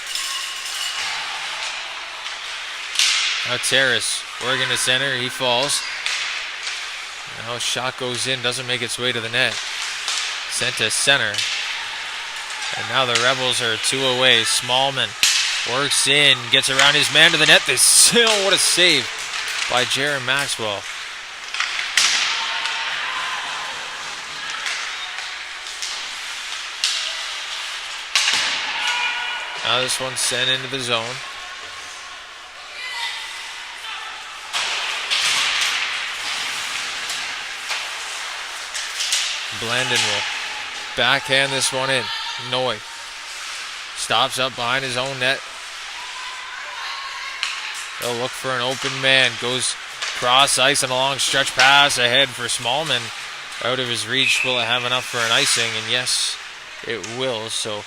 Now Terrace working to center. He falls. Now shot goes in. Doesn't make its way to the net. Sent to center. And now the Rebels are 2 away. Smallman works in. Gets around his man to the net. They still, what a save by Jaron Maxwell. Now this one's sent into the zone. Blandon will backhand this one in. Noy stops up behind his own net. They'll look for an open man. Goes cross ice and a long stretch pass ahead for Smallman. Out of his reach. Will it have enough for an icing? And yes, it will. So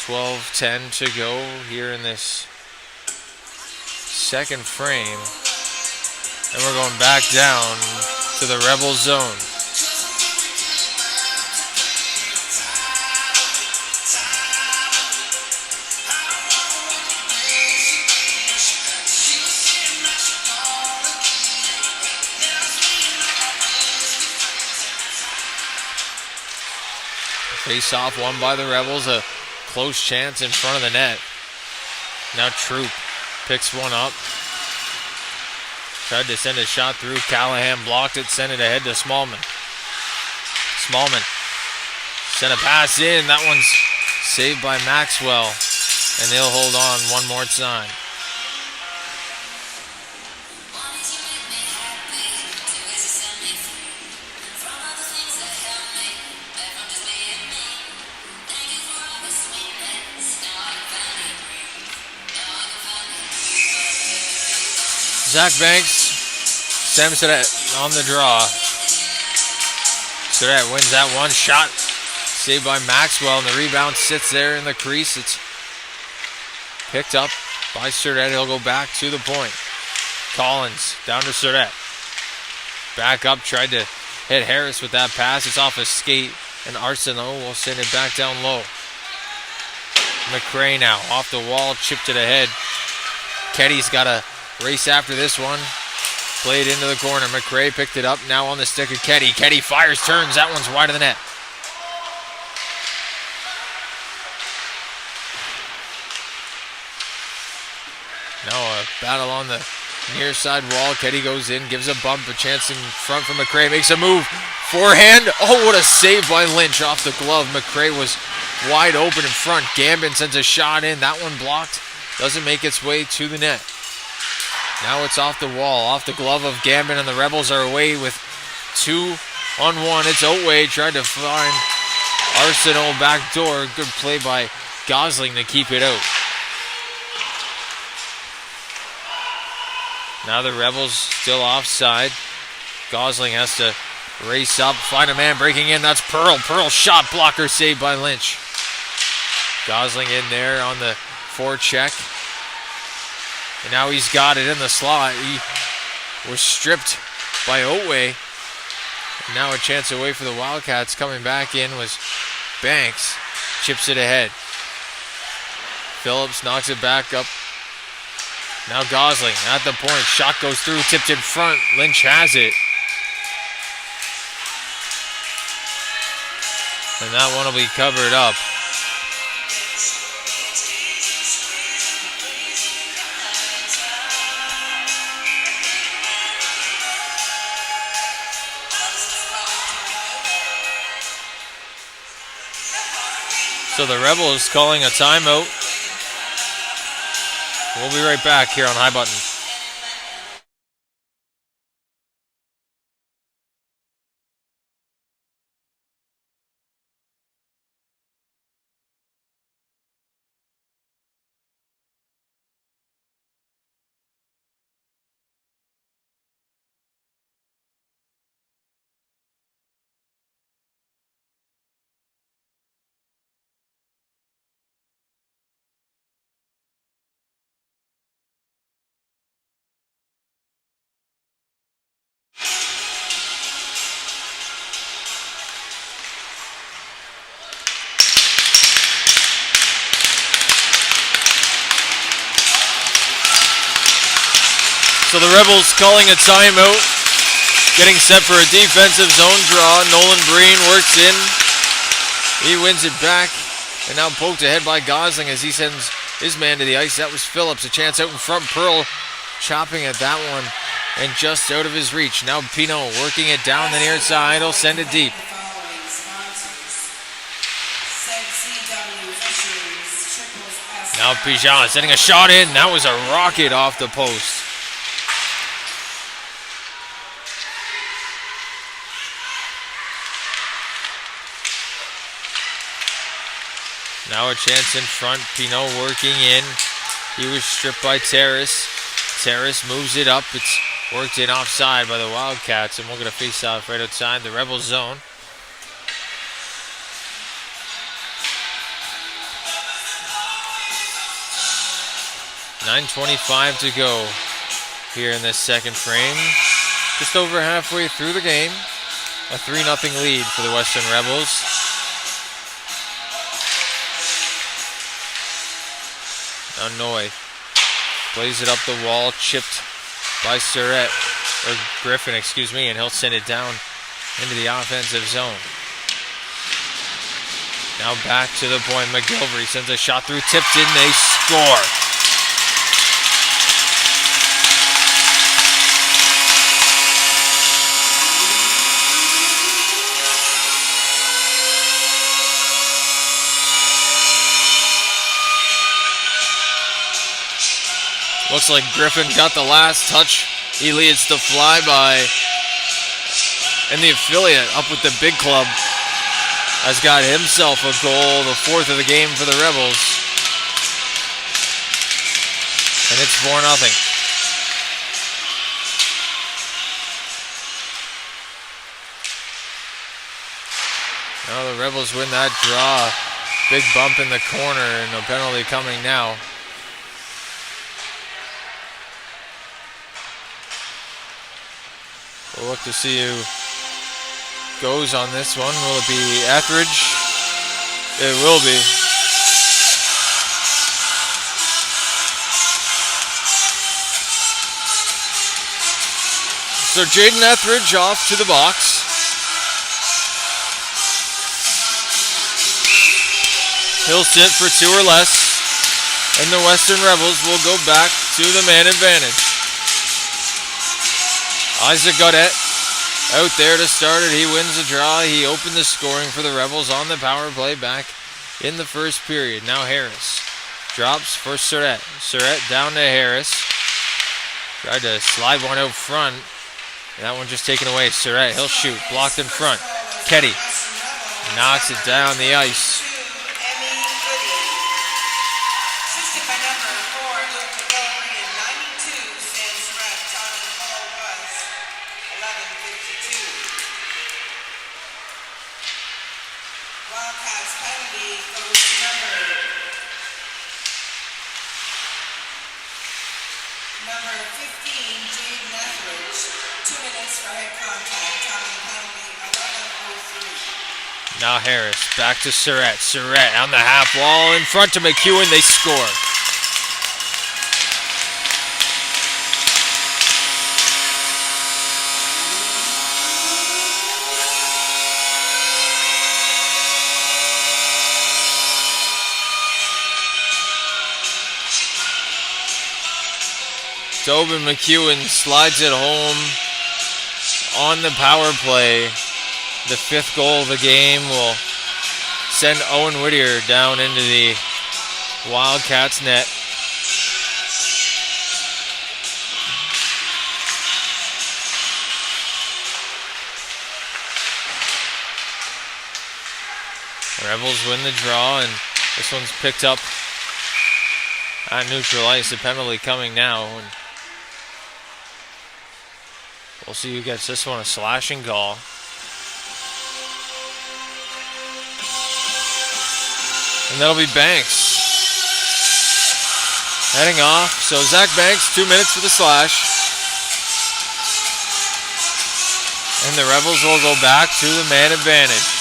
12-10 to go here in this second frame. And we're going back down to the Rebel zone. Face off won by the Rebels. A close chance in front of the net. Now Troop picks one up. Tried to send a shot through. Callahan blocked it. Sent it ahead to Smallman. Smallman sent a pass in. That one's saved by Maxwell. And they'll hold on one more time. Zach Banks sends Surratt on the draw. Surratt wins that one shot. Saved by Maxwell, and the rebound sits there in the crease. It's picked up by Surratt. He'll go back to the point. Collins down to Surratt. Back up, tried to hit Harris with that pass. It's off his skate, and Arsenault will send it back down low. McRae now off the wall, chipped it ahead. Keddy's got a race after this one. Played into the corner. McRae picked it up. Now on the stick of Keddy. Keddy fires, turns. That one's wide of the net. Now a battle on the near side wall. Keddy goes in, gives a bump, a chance in front for McRae. Makes a move. Forehand. Oh, what a save by Lynch off the glove. McRae was wide open in front. Gambin sends a shot in. That one blocked. Doesn't make its way to the net. Now it's off the wall, off the glove of Gambin, and the Rebels are away with 2-on-1. It's Otway tried to find Arsenault back door. Good play by Gosling to keep it out. Now the Rebels still offside. Gosling has to race up, find a man breaking in. That's Pearl. Pearl shot blocker saved by Lynch. Gosling in there on the forecheck. And now he's got it in the slot. He was stripped by Otway. And now a chance away for the Wildcats. Coming back in was Banks. Chips it ahead. Phillips knocks it back up. Now Gosling at the point. Shot goes through, tipped in front. Lynch has it. And that one will be covered up. So the Rebels calling a timeout. We'll be right back here on High Button. So the Rebels calling a timeout, getting set for a defensive zone draw. Nolan Breen works in. He wins it back, and now poked ahead by Gosling as he sends his man to the ice. That was Phillips. A chance out in front. Pearl chopping at that one and just out of his reach. Now Pinot working it down the near side. He'll send it deep. Now Pigeon sending a shot in. That was a rocket off the post. Now a chance in front. Pinot working in. He was stripped by Terrace. Terrace moves it up. It's worked in offside by the Wildcats, and we'll get a face-off right outside the Rebels zone. .9:25 to go here in this second frame. Just over halfway through the game. A 3-0 lead for the Western Rebels. Now Noy plays it up the wall, chipped by Surratt, or Griffin, excuse me, and he'll send it down into the offensive zone. Now back to the point. McGilvery sends a shot through, tipped in, they score. Looks like Griffin got the last touch. He leads the flyby. And the affiliate up with the big club has got himself a goal, the fourth of the game for the Rebels. And it's 4-0. Now the Rebels win that draw. Big bump in the corner and a penalty coming now. We'll look to see who goes on this one. Will it be Etheridge? It will be. So Jaden Etheridge off to the box. He'll sit for 2 or less, and the Western Rebels will go back to the man advantage. Isaac Gaudette out there to start it. He wins the draw. He opened the scoring for the Rebels on the power play back in the first period. Now Harris drops for Surratt. Surratt down to Harris. Tried to slide one out front. That one just taken away. Surratt, he'll shoot. Blocked in front. Ketty knocks it down the ice. Wildcats penalty goes to number 15, Jaden Etheridge. 2 minutes for head contact. Time penalty 11:03. Now Harris back to Surratt. Surratt on the half wall in front to McEwen. They score. Tobin McEwen slides it home on the power play. The 5th goal of the game will send Owen Whittier down into the Wildcats net. The Rebels win the draw, and this one's picked up at neutral ice. The penalty coming now. And we'll see who gets this one, a slashing goal. And that'll be Banks heading off. So Zach Banks, 2 minutes for the slash. And the Rebels will go back to the man advantage.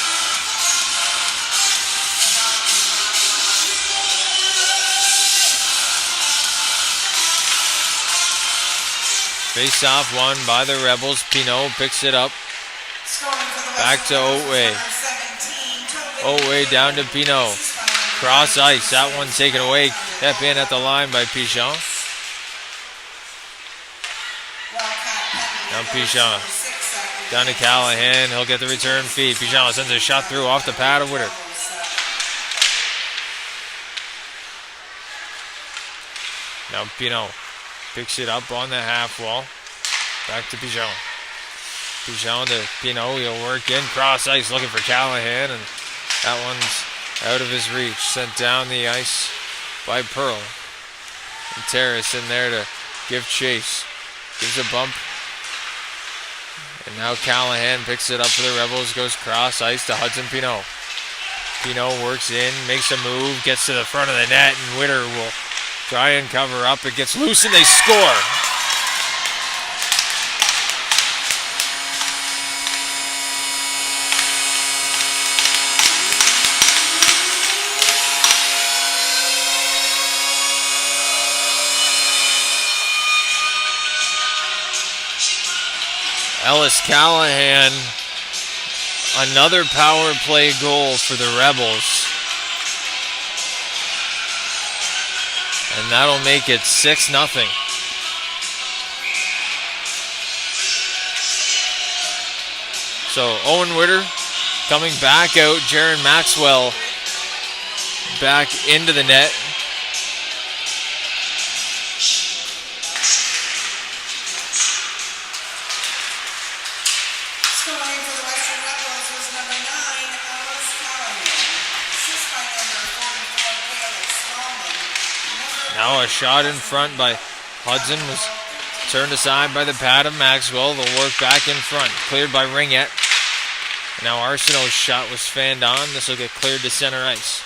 Face off won by the Rebels. Pinot picks it up. Scoring for the Back to Otway. 17. Otway down to Pinot. Cross ice. That one taken away. Kept in at the line by Pichon. Now Pichon. Down to Callahan. He'll get the return feed. Pichon sends a shot through off the pad of Witter. Now Pinot picks it up on the half wall. Back to Pichon. Pichon to Pinot. He'll work in. Cross ice looking for Callahan. And that one's out of his reach. Sent down the ice by Pearl. And Terrace in there to give chase. Gives a bump. And now Callahan picks it up for the Rebels. Goes cross ice to Hudson Pinot. Pinot works in. Makes a move. Gets to the front of the net. And Witter will try and cover up. It gets loose and they score. Ellis Callahan, another power play goal for the Rebels. And that'll make it 6-0. So Owen Witter coming back out. Jaron Maxwell back into the net. Scoring for the Western Rebels was number 9, Ellis Callahan. Assist by number 44, Caleb Smallman. Now a shot in front by Hudson was turned aside by the pad of Maxwell. They'll work back in front. Cleared by Ringette. Now Arsenault's shot was fanned on. This will get cleared to center ice.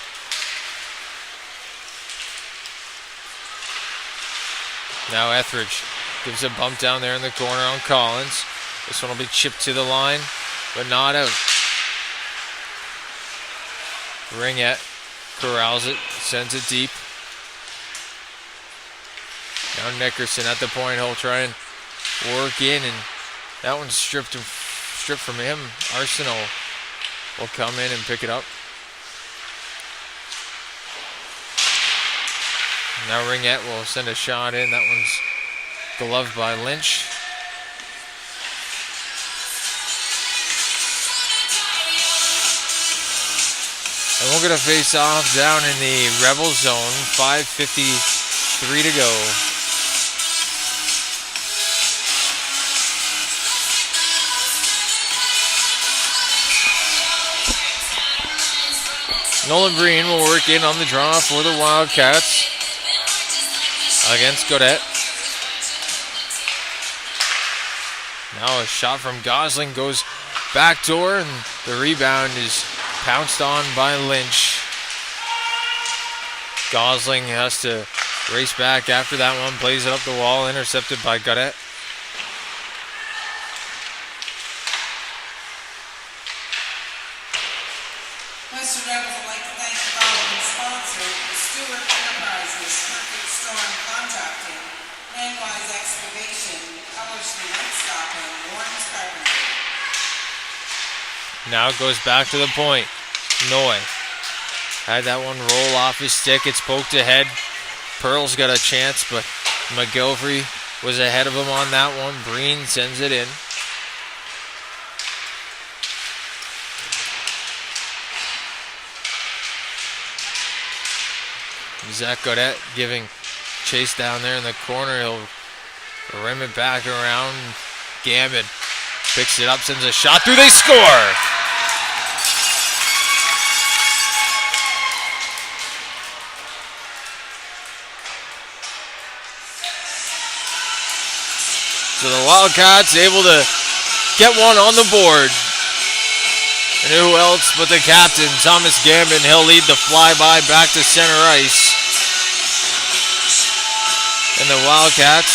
Now Etheridge gives a bump down there in the corner on Collins. This one will be chipped to the line, but not out. Ringette corrals it, sends it deep. Now Nickerson at the point. He'll try and work in, and that one's stripped from him. Arsenault will come in and pick it up. Now Ringette will send a shot in. That one's gloved by Lynch. And we'll get a face-off down in the Rebel zone. 5:53 to go. Nolan Breen will work in on the draw for the Wildcats against Godet. Now a shot from Gosling goes backdoor, and the rebound is pounced on by Lynch. Gosling has to race back after that one, plays it up the wall, intercepted by Godet. Western Rebels would like to thank the following sponsor: Stewart Enterprises, Perfect Storm Contracting, Landwise Excavation, Ellerslie Night Stopping, Warren's Carpentry. Now it goes back to the point. Noy had that one roll off his stick. It's poked ahead. Pearl's got a chance, but McGilvery was ahead of him on that one. Breen sends it in. Zach Godet giving chase down there in the corner. He'll rim it back around. Gambit picks it up, sends a shot through. They score! So the Wildcats able to get one on the board. And who else but the captain, Thomas Gambin. He'll lead the flyby back to center ice. And the Wildcats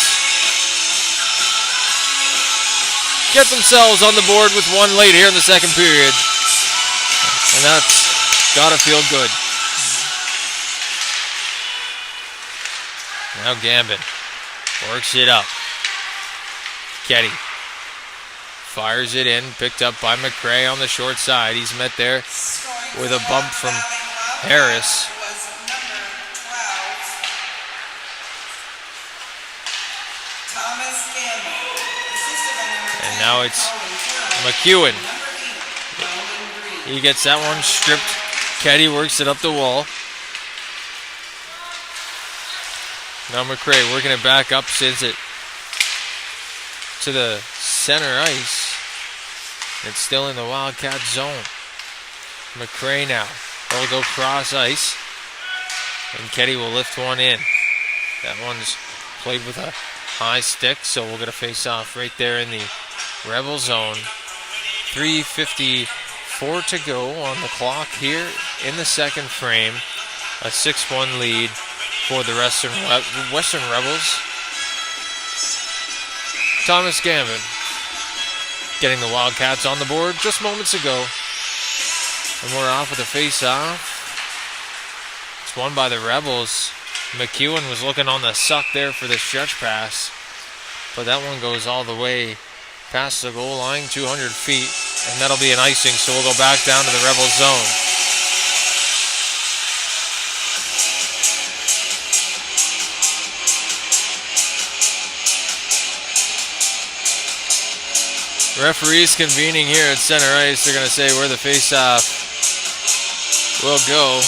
get themselves on the board with one late here in the second period. And that's gotta feel good. Now Gambin works it up. Getty fires it in, picked up by McCray on the short side. He's met there Scoring with for a the bump from Valley Harris. Wildcats was number 12, Thomas Gamble. Assisted by number 10, And now it's Colin Carroll. McEwen. Number 8, Roman Green. He gets that one stripped. Keddy works it up the wall. Now McCray working it back up, sends it to the center ice. It's still in the Wildcat zone. McCray now. He'll go cross ice. And Keddy will lift one in. That one's played with a high stick, so we'll get a face-off right there in the Rebel zone. 3:54 to go on the clock here in the second frame. A 6-1 lead for the Western Rebels. Thomas Gambin getting the Wildcats on the board just moments ago. And we're off with a face-off. It's won by the Rebels. McEwen was looking on the suck there for the stretch pass. But that one goes all the way past the goal line, 200 feet. And that'll be an icing, so we'll go back down to the Rebels zone. Referees convening here at center ice. They're going to say where the face-off will go.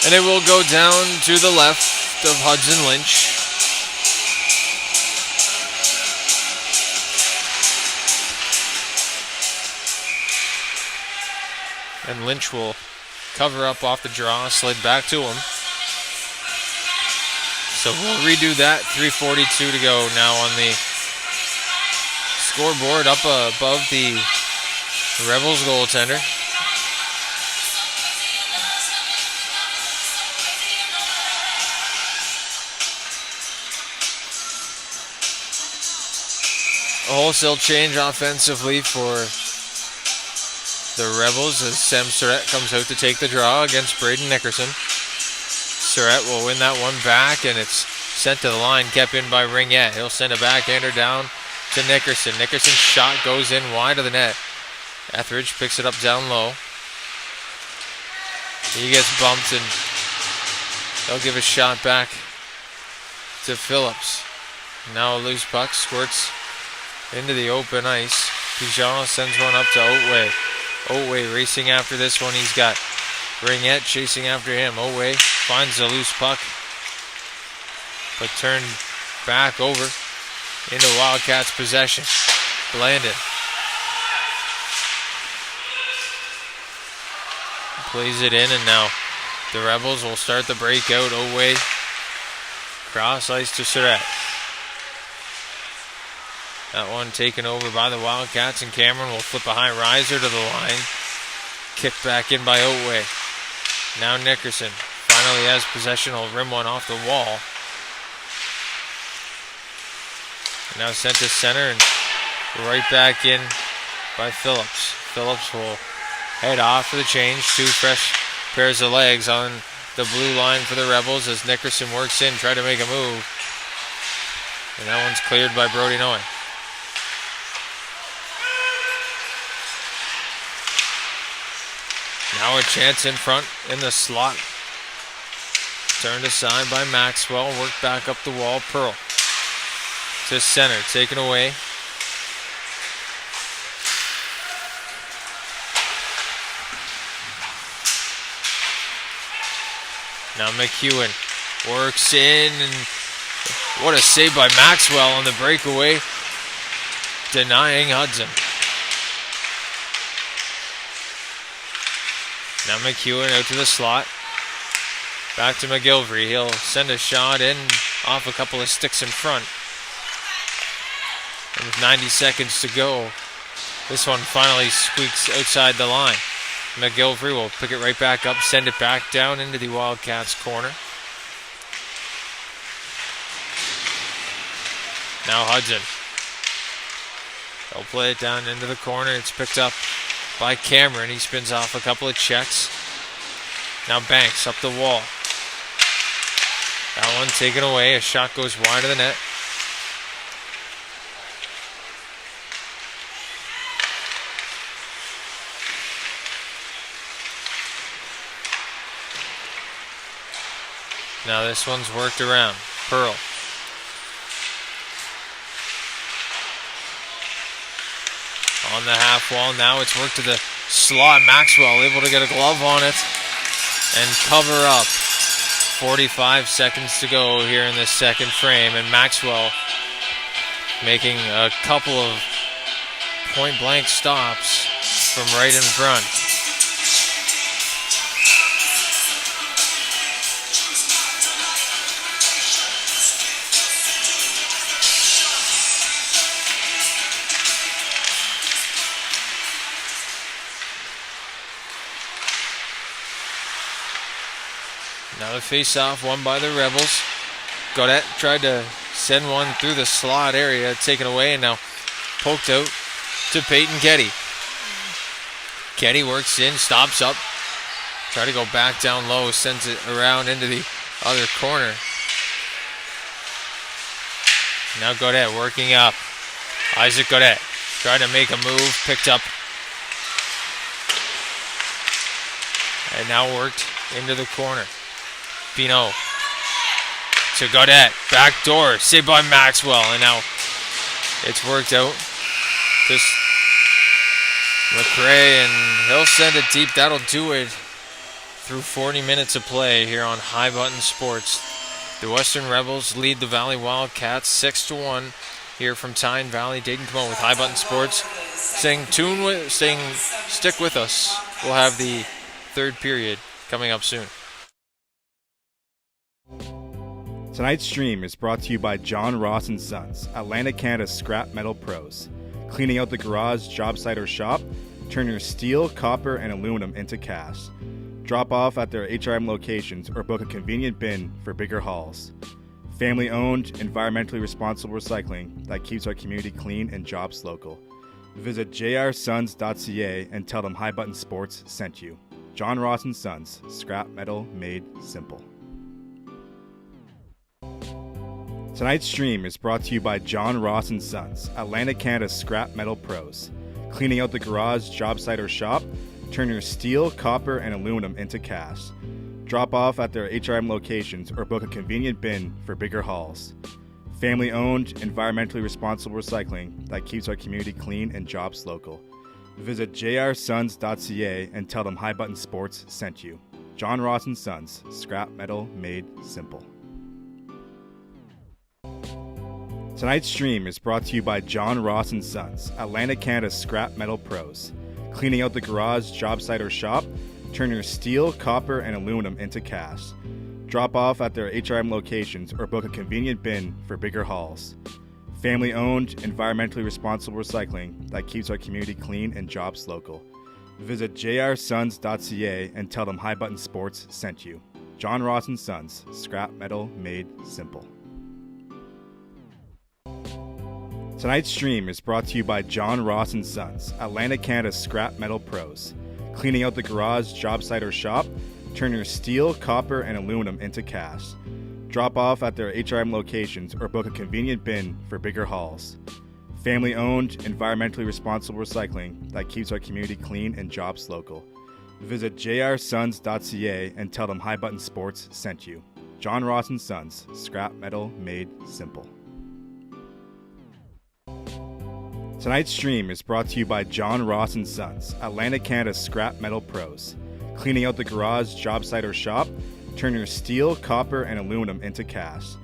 And it will go down to the left of Hudson Lynch. And Lynch will cover up off the draw, slid back to him. So we'll redo that. 3:42 to go now on the scoreboard up above the Rebels goaltender. A wholesale change offensively for the Rebels as Sam Surratt comes out to take the draw against Braden Nickerson. Surratt will win that one back, and it's sent to the line, kept in by Ringette. He'll send a backhander down to Nickerson. Nickerson's shot goes in wide of the net. Etheridge picks it up down low. He gets bumped, and they'll give a shot back to Phillips. Now a loose puck squirts into the open ice. Pigeon sends one up to Otway. Otway racing after this one. He's got Ringette chasing after him. Otway finds the loose puck, but turned back over into Wildcats possession. Blandon plays it in, and now the Rebels will start the breakout. Otway cross ice to Surratt. That one taken over by the Wildcats, and Cameron will flip a high riser to the line. Kicked back in by Otway. Now Nickerson finally has possession. He'll rim one off the wall. And now sent to center and right back in by Phillips. Phillips will head off for the change. Two fresh pairs of legs on the blue line for the Rebels as Nickerson works in, try to make a move. And that one's cleared by Brody Noy. Now a chance in front in the slot. Turned aside by Maxwell. Worked back up the wall. Pearl to center. Taken away. Now McEwen works in. And what a save by Maxwell on the breakaway. Denying Hudson. Now McEwen out to the slot. Back to McGilvery. He'll send a shot in off a couple of sticks in front. And with 90 seconds to go, this one finally squeaks outside the line. McGilvery will pick it right back up, send it back down into the Wildcats corner. Now Hudson. They'll play it down into the corner. It's picked up by Cameron. He spins off a couple of checks. Now Banks up the wall. That one taken away. A shot goes wide of the net. Now this one's worked around. Pearl. On the half wall. Now it's worked to the slot. Maxwell able to get a glove on it and cover up. 45 seconds to go here in this second frame, and Maxwell making a couple of point-blank stops from right in front. Now the face-off won by the Rebels. Godet tried to send one through the slot area, taken away, and now poked out to Peyton Ketty. Ketty works in, stops up, try to go back down low, sends it around into the other corner. Now Godet working up. Isaac Godet tried to make a move, picked up, and now worked into the corner. Pino to Godet, back door, saved by Maxwell, and now it's worked out. Just McRae, and he'll send it deep. That'll do it through 40 minutes of play here on High Button Sports. The Western Rebels lead the Valley Wildcats 6-1 here from Tyne Valley. Dayton Camo with High Button Sports saying stick with us. We'll have the third period coming up soon. Tonight's stream is brought to you by John Ross & Sons, Atlantic Canada's scrap metal pros. Cleaning out the garage, job site, or shop, turn your steel, copper, and aluminum into cast. Drop off at their HRM locations or book a convenient bin for bigger hauls. Family-owned, environmentally responsible recycling that keeps our community clean and jobs local. Visit jrsons.ca and tell them High Button Sports sent you. John Ross & Sons, scrap metal made simple. Tonight's stream is brought to you by John Ross & Sons, Atlantic Canada's scrap metal pros. Cleaning out the garage, job site, or shop, turn your steel, copper, and aluminum into cast. Drop off at their HRM locations or book a convenient bin for bigger hauls. Family-owned, environmentally responsible recycling that keeps our community clean and jobs local. Visit jrsons.ca and tell them High Button Sports sent you. John Ross & Sons, scrap metal made simple. Tonight's stream is brought to you by John Ross & Sons, Atlantic Canada's scrap metal pros. Cleaning out the garage, job site, or shop, turn your steel, copper, and aluminum into cast. Drop off at their HRM locations or book a convenient bin for bigger hauls. Family-owned, environmentally responsible recycling that keeps our community clean and jobs local. Visit jrsons.ca and tell them High Button Sports sent you. John Ross & Sons, scrap metal made simple. Tonight's stream is brought to you by John Ross & Sons, Atlantic Canada's scrap metal pros. Cleaning out the garage, job site, or shop, turn your steel, copper, and aluminum into cast. Drop off at their HRM locations or book a convenient bin for bigger hauls. Family-owned, environmentally responsible recycling that keeps our community clean and jobs local. Visit jrsons.ca and tell them High Button Sports sent you. John Ross & Sons, scrap metal made simple. Tonight's stream is brought to you by John Ross & Sons, Atlantic Canada's scrap metal pros. Cleaning out the garage, job site, or shop, turn your steel, copper, and aluminum into cast.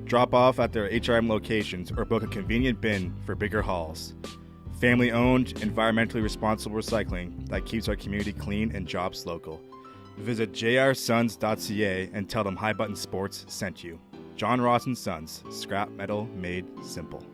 Drop off at their HRM locations or book a convenient bin for bigger hauls. Family-owned, environmentally responsible recycling that keeps our community clean and jobs local. Visit jrsons.ca and tell them High Button Sports sent you. John Ross & Sons, scrap metal made simple.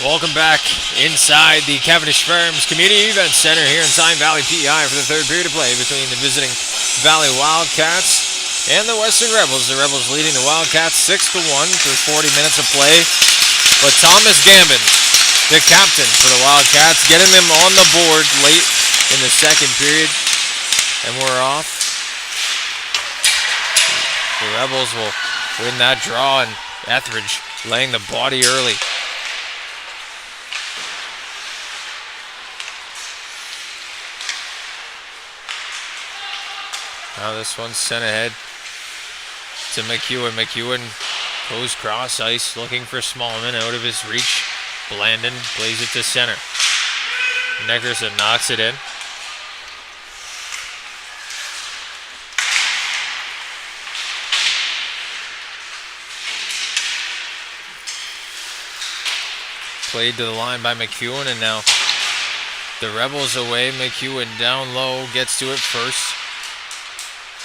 Welcome back inside the Cavendish Farms Community Event Center here in Pine Valley, PEI for the third period of play between the visiting Valley Wildcats and the Western Rebels. The Rebels leading the Wildcats 6-1 through 40 minutes of play. But Thomas Gambin, the captain for the Wildcats, getting them on the board late in the second period. And we're off. The Rebels will win that draw, and Etheridge laying the body early. Now this one's sent ahead to McEwen. McEwen goes cross ice looking for Smallman out of his reach. Blandon plays it to center. Nickerson knocks it in. Played to the line by McEwen, and now the Rebels away. McEwen down low, gets to it first.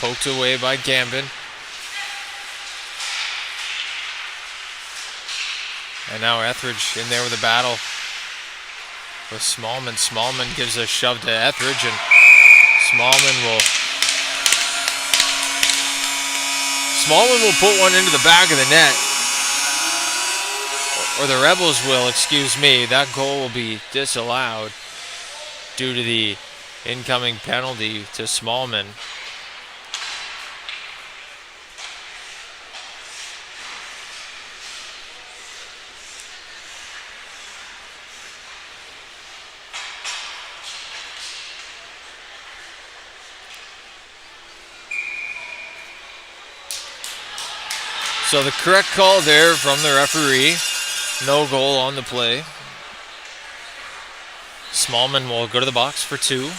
Poked away by Gambin. And now Etheridge in there with a battle with Smallman. Smallman gives a shove to Etheridge, and Smallman will put one into the back of the net. Or the Rebels will, excuse me. That goal will be disallowed due to the incoming penalty to Smallman. So the correct call there from the referee. No goal on the play. Smallman will go to the box for two.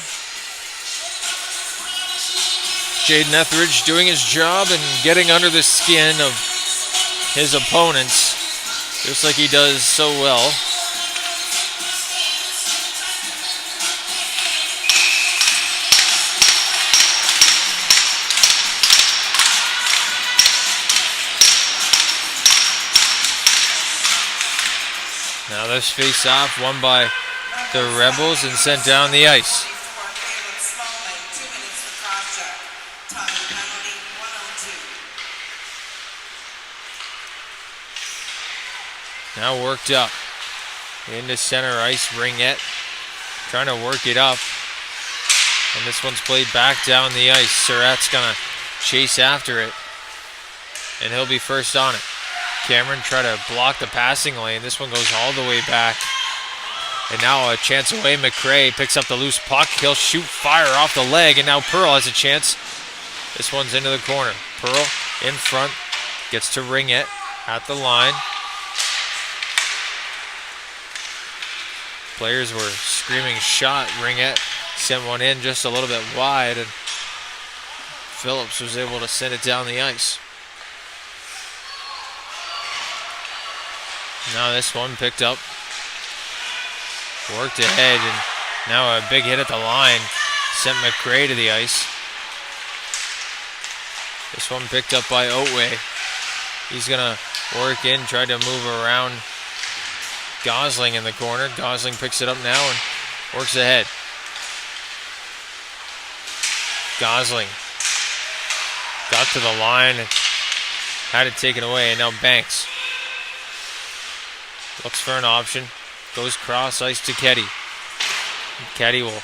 Jaden Etheridge doing his job and getting under the skin of his opponents, just like he does so well. Now this face-off won by the Rebels and sent down the ice. Now worked up into center ice. Ringette trying to work it up, and this one's played back down the ice. Surratt's gonna chase after it, and he'll be first on it. Cameron tried to block the passing lane. This one goes all the way back. And now a chance away. McRae picks up the loose puck. He'll shoot fire off the leg, and now Pearl has a chance. This one's into the corner. Pearl in front, gets to Ringette at the line. Players were screaming shot. Ringette sent one in just a little bit wide, and Phillips was able to send it down the ice. Now this one picked up, worked ahead, and now a big hit at the line sent McRae to the ice. This one picked up by Otway. He's gonna work in, try to move around Gosling in the corner. Gosling picks it up now and works ahead. Gosling got to the line and had it taken away, and now Banks looks for an option, goes cross ice to Ketty. Ketty will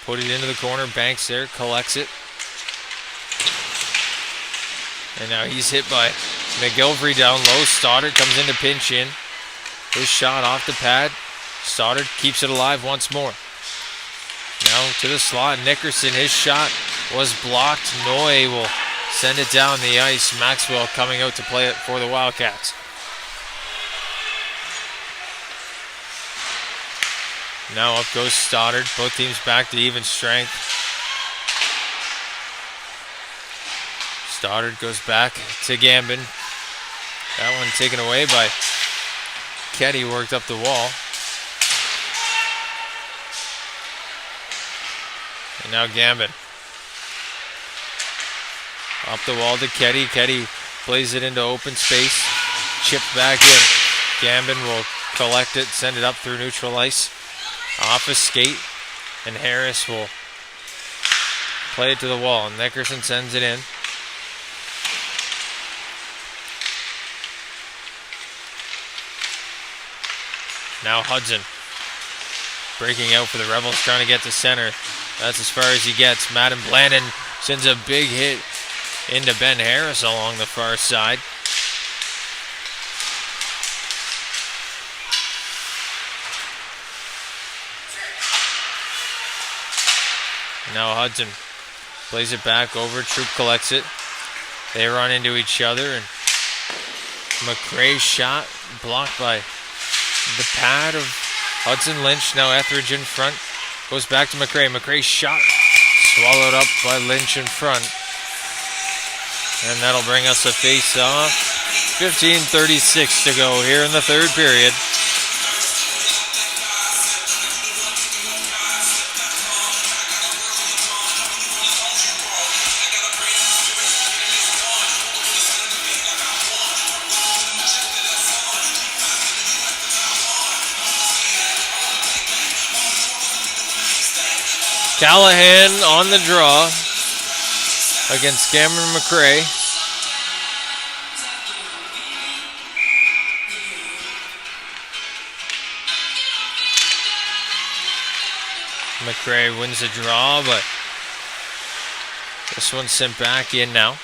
put it into the corner. Banks there, collects it. And now he's hit by McGilvery down low. Stoddard comes in to pinch in. His shot off the pad. Stoddard keeps it alive once more. Now to the slot. Nickerson, his shot was blocked. Noy will send it down the ice. Maxwell coming out to play it for the Wildcats. Now up goes Stoddard. Both teams back to even strength. Stoddard goes back to Gambin. That one taken away by Ketty, worked up the wall. And now Gambin. Up the wall to Ketty. Ketty plays it into open space. Chipped back in. Gambin will collect it, send it up through neutral ice. Off a skate, and Harris will play it to the wall. Nickerson sends it in. Now Hudson breaking out for the Rebels, trying to get to center. That's as far as he gets. Madden Blandon sends a big hit into Ben Harris along the far side. Now Hudson plays it back over. Troop collects it. They run into each other, and McRae's shot blocked by the pad of Hudson Lynch. Now Etheridge in front. Goes back to McRae. McRae's shot swallowed up by Lynch in front. And that'll bring us a face-off. 15:36 to go here in the third period. Callahan on the draw against Cameron McRae. McRae wins the draw, but this one's sent back in now.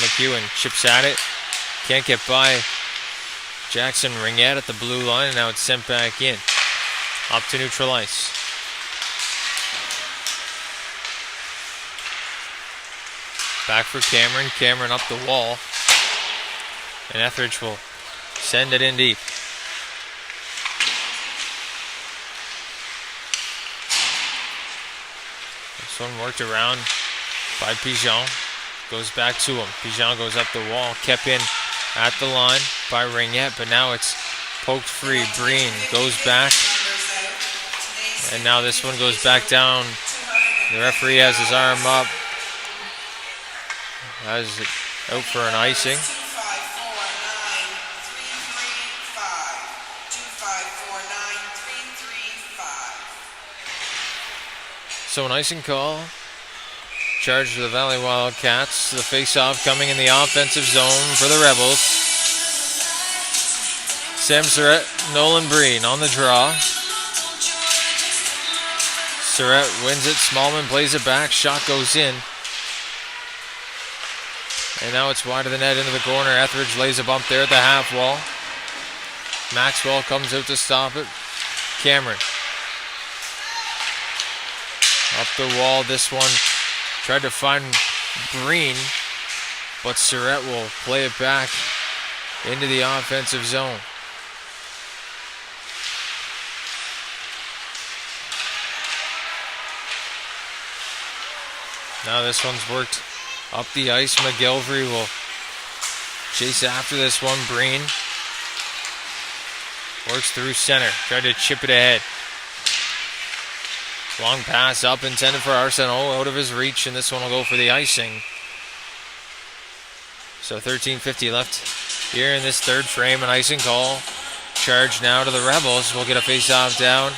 McEwen chips at it. Can't get by Jackson Ringette at the blue line, and now it's sent back in. Up to neutral ice. Back for Cameron. Cameron up the wall. And Etheridge will send it in deep. This one worked around by Pigeon. Goes back to him. Pigeon goes up the wall. Kept in at the line by Ringette, but now it's poked free. Breen goes back, and now this one goes back down. The referee has his arm up. Has it out for an icing. 2549-335. So an icing call. Charge to the Valley Wildcats. The face-off coming in the offensive zone for the Rebels. Sam Surratt, Nolan Breen on the draw. Surratt wins it. Smallman plays it back. Shot goes in. And now it's wide of the net into the corner. Etheridge lays a bump there at the half wall. Maxwell comes out to stop it. Cameron. Up the wall. This one tried to find Breen, but Surratt will play it back into the offensive zone. Now this one's worked up the ice. McGilvery will chase after this one. Breen works through center. Tried to chip it ahead. Long pass up intended for Arsenault, out of his reach, and this one will go for the icing. So 13:50 left here in this third frame. An icing call. Charge now to the Rebels. We'll get a face-off down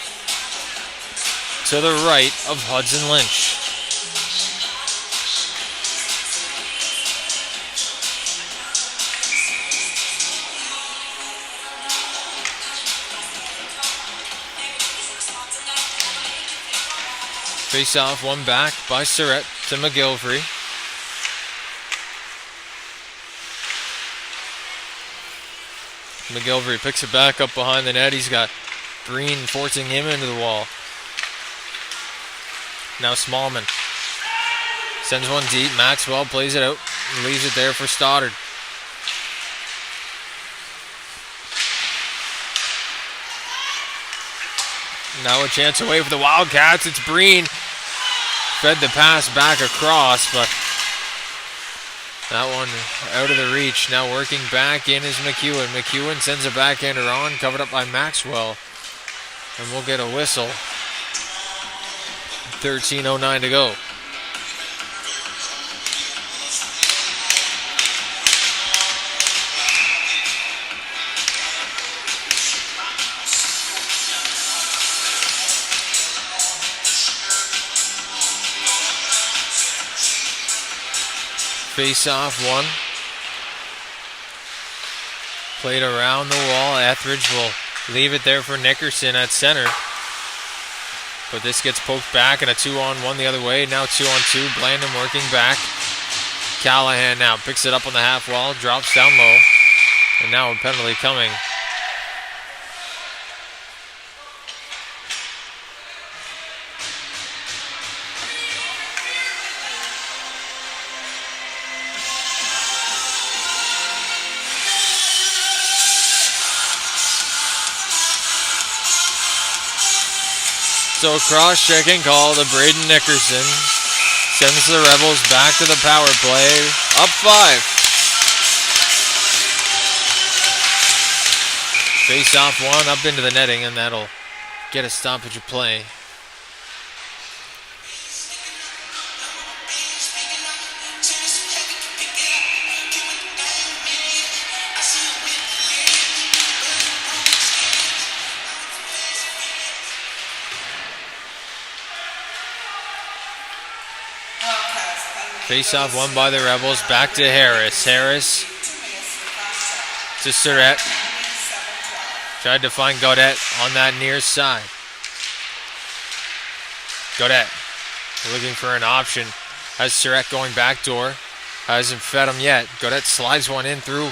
to the right of Hudson Lynch. Face off, one back by Surratt to McGilvery. McGilvery picks it back up behind the net. He's got Breen forcing him into the wall. Now Smallman sends one deep. Maxwell plays it out and leaves it there for Stoddard. Now a chance away for the Wildcats. It's Breen. Fed the pass back across, but that one out of the reach. Now working back in is McEwen. McEwen sends a backhander on, covered up by Maxwell. And we'll get a whistle. 13:09 to go. face off one. Played around the wall. Etheridge will leave it there for Nickerson at center. But this gets poked back and a 2-on-1 the other way. Now 2-on-2. Blandon working back. Callahan now picks it up on the half wall. Drops down low. And now a penalty coming. So cross-checking call to Braden Nickerson. Sends the Rebels back to the power play. Up 5. Face off one up into the netting, and that'll get a stoppage of play. Face off one by the Rebels. Back to Harris. Harris to Surratt. Tried to find Gaudette on that near side. Gaudette looking for an option. Has Surratt going backdoor. Hasn't fed him yet. Gaudette slides one in through.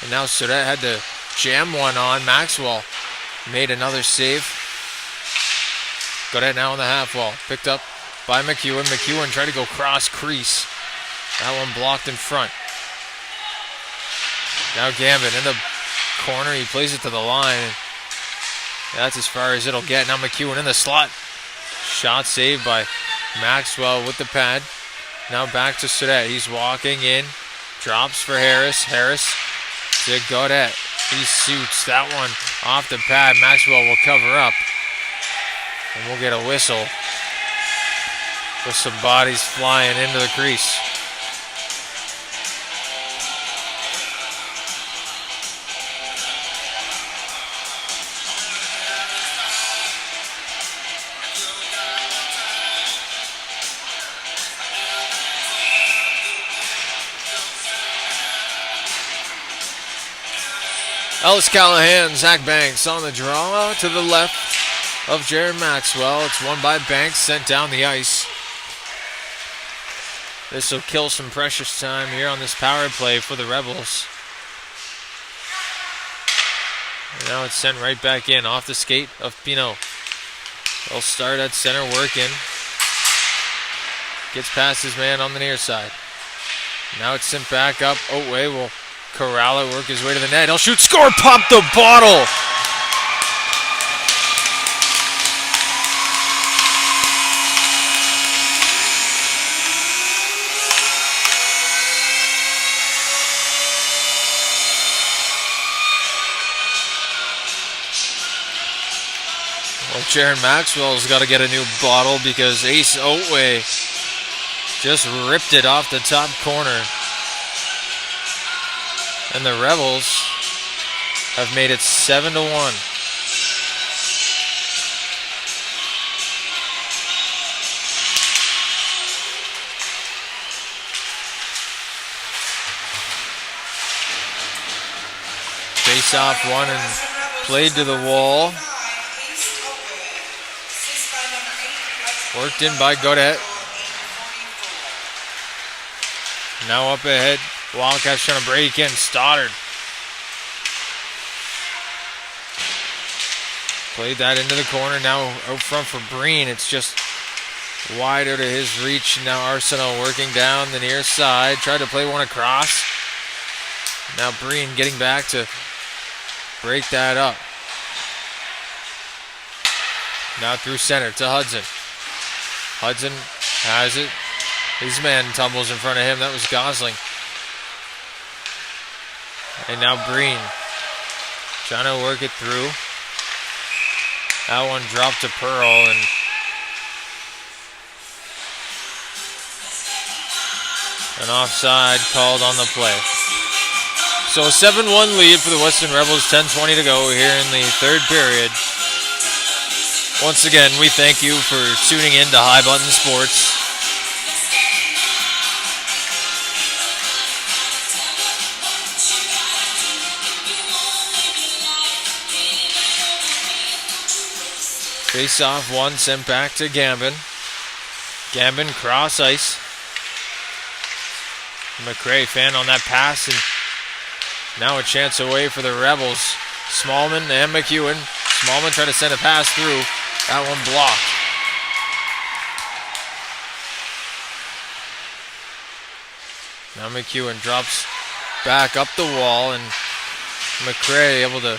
And now Surratt had to jam one on. Maxwell made another save. Gaudette now on the half wall. Picked up by McEwen. McEwen tried to go cross crease. That one blocked in front. Now Gambit in the corner. He plays it to the line. That's as far as it'll get. Now McEwen in the slot. Shot saved by Maxwell with the pad. Now back to Surratt. He's walking in. Drops for Harris. Harris to Gaudette. He shoots that one off the pad. Maxwell will cover up. And we'll get a whistle with some bodies flying into the crease. Ellis Callahan, Zach Banks on the draw to the left of Jared Maxwell. It's won by Banks, sent down the ice. This will kill some precious time here on this power play for the Rebels. And now it's sent right back in off the skate of Pinot. They'll start at center working. Gets past his man on the near side. Now it's sent back up. Otway will corral it, work his way to the net. He'll shoot, score, pop the bottle. Well, Jaron Maxwell's got to get a new bottle because Ace Otway just ripped it off the top corner. And the Rebels have made it 7-1. Face off one and played to the wall. Worked in by Gaudette. Now up ahead. Wildcats trying to break in. Stoddard. Played that into the corner. Now out front for Breen. It's just wide out of his reach. Now Arsenault working down the near side. Tried to play one across. Now Breen getting back to break that up. Now through center to Hudson. Hudson has it. His man tumbles in front of him. That was Gosling. And now Breen trying to work it through. That one dropped to Pearl, and an offside called on the play. So a 7-1 lead for the Western Rebels, 10:20 to go here in the third period. Once again, we thank you for tuning in to High Button Sports. Face off one, sent back to Gambin. Gambin cross ice. McRae fan on that pass, and now a chance away for the Rebels. Smallman and McEwen. Smallman tried to send a pass through. That one blocked. Now McEwen drops back up the wall, and McRae able to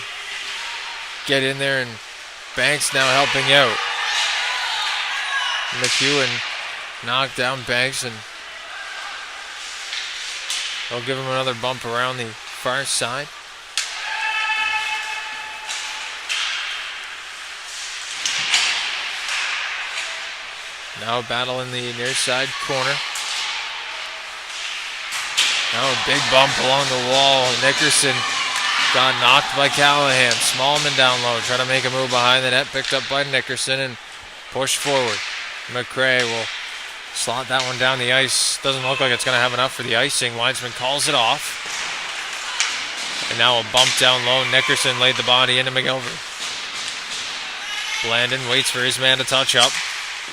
get in there, and Banks now helping out. McEwen knocked down Banks, and they'll give him another bump around the far side. Now a battle in the near side corner. Now a big bump along the wall. Nickerson got knocked by Callahan. Smallman down low, trying to make a move behind the net. Picked up by Nickerson and pushed forward. McRae will slot that one down the ice. Doesn't look like it's going to have enough for the icing. Weitzman calls it off. And now a bump down low. Nickerson laid the body into McGilvery. Blandon waits for his man to touch up.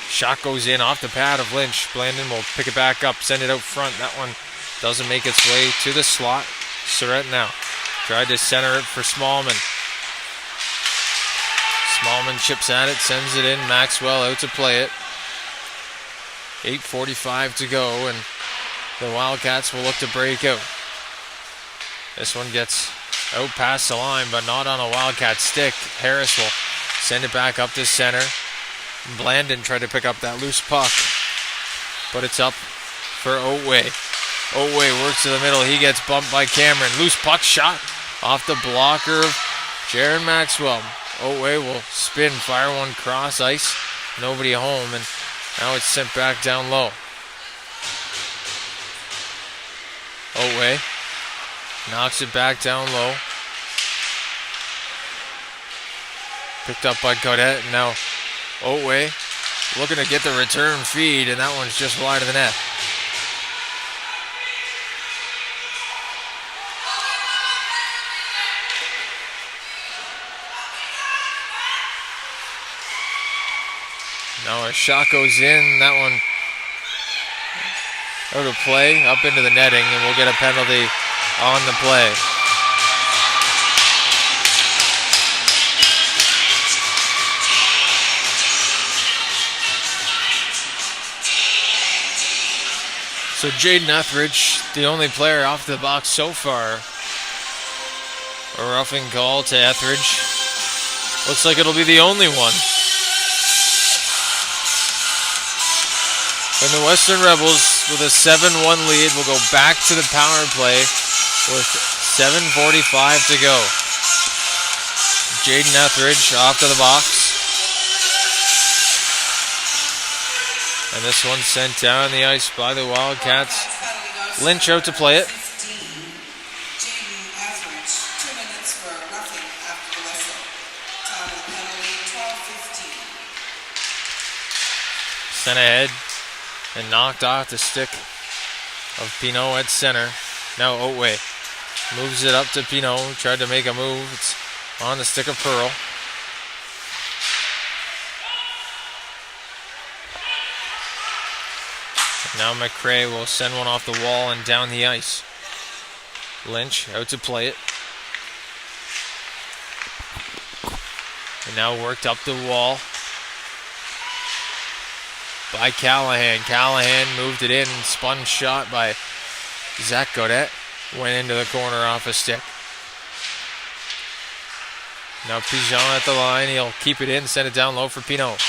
Shot goes in off the pad of Lynch. Blandon will pick it back up, send it out front. That one doesn't make its way to the slot. Surrett now tried to center it for Smallman. Smallman chips at it, sends it in. Maxwell out to play it. 8:45 to go, and the Wildcats will look to break out. This one gets out past the line, but not on a Wildcat stick. Harris will send it back up to center. Blandon tried to pick up that loose puck, but it's up for Otway. Otway works to the middle. He gets bumped by Cameron. Loose puck shot off the blocker of Jaron Maxwell. Otway will spin, fire one cross ice. Nobody home, and now it's sent back down low. Otway knocks it back down low. Picked up by Gaudette, and now Otway looking to get the return feed, and that one's just wide of the net. Now a shot goes in, that one out of play, up into the netting, and we'll get a penalty on the play. So Jaden Etheridge, the only player off the box so far. A roughing call to Etheridge. Looks like it'll be the only one. And the Western Rebels, with a 7-1 lead, will go back to the power play with 7:45 to go. Jaden Etheridge off to the box. And this one sent down the ice by the Wildcats. Lynch out to play it. Jaden Etheridge, 2 minutes for roughing after the whistle. Time of the penalty, 12:15. Sent ahead and knocked off the stick of Pinot at center. Now Otway moves it up to Pinot. Tried to make a move. It's on the stick of Pearl. Now McRae will send one off the wall and down the ice. Lynch out to play it. And now worked up the wall by Callahan. Callahan moved it in. Spun shot by Zach Gaudette. Went into the corner off a stick. Now Pigeon at the line. He'll keep it in, send it down low for Pinot.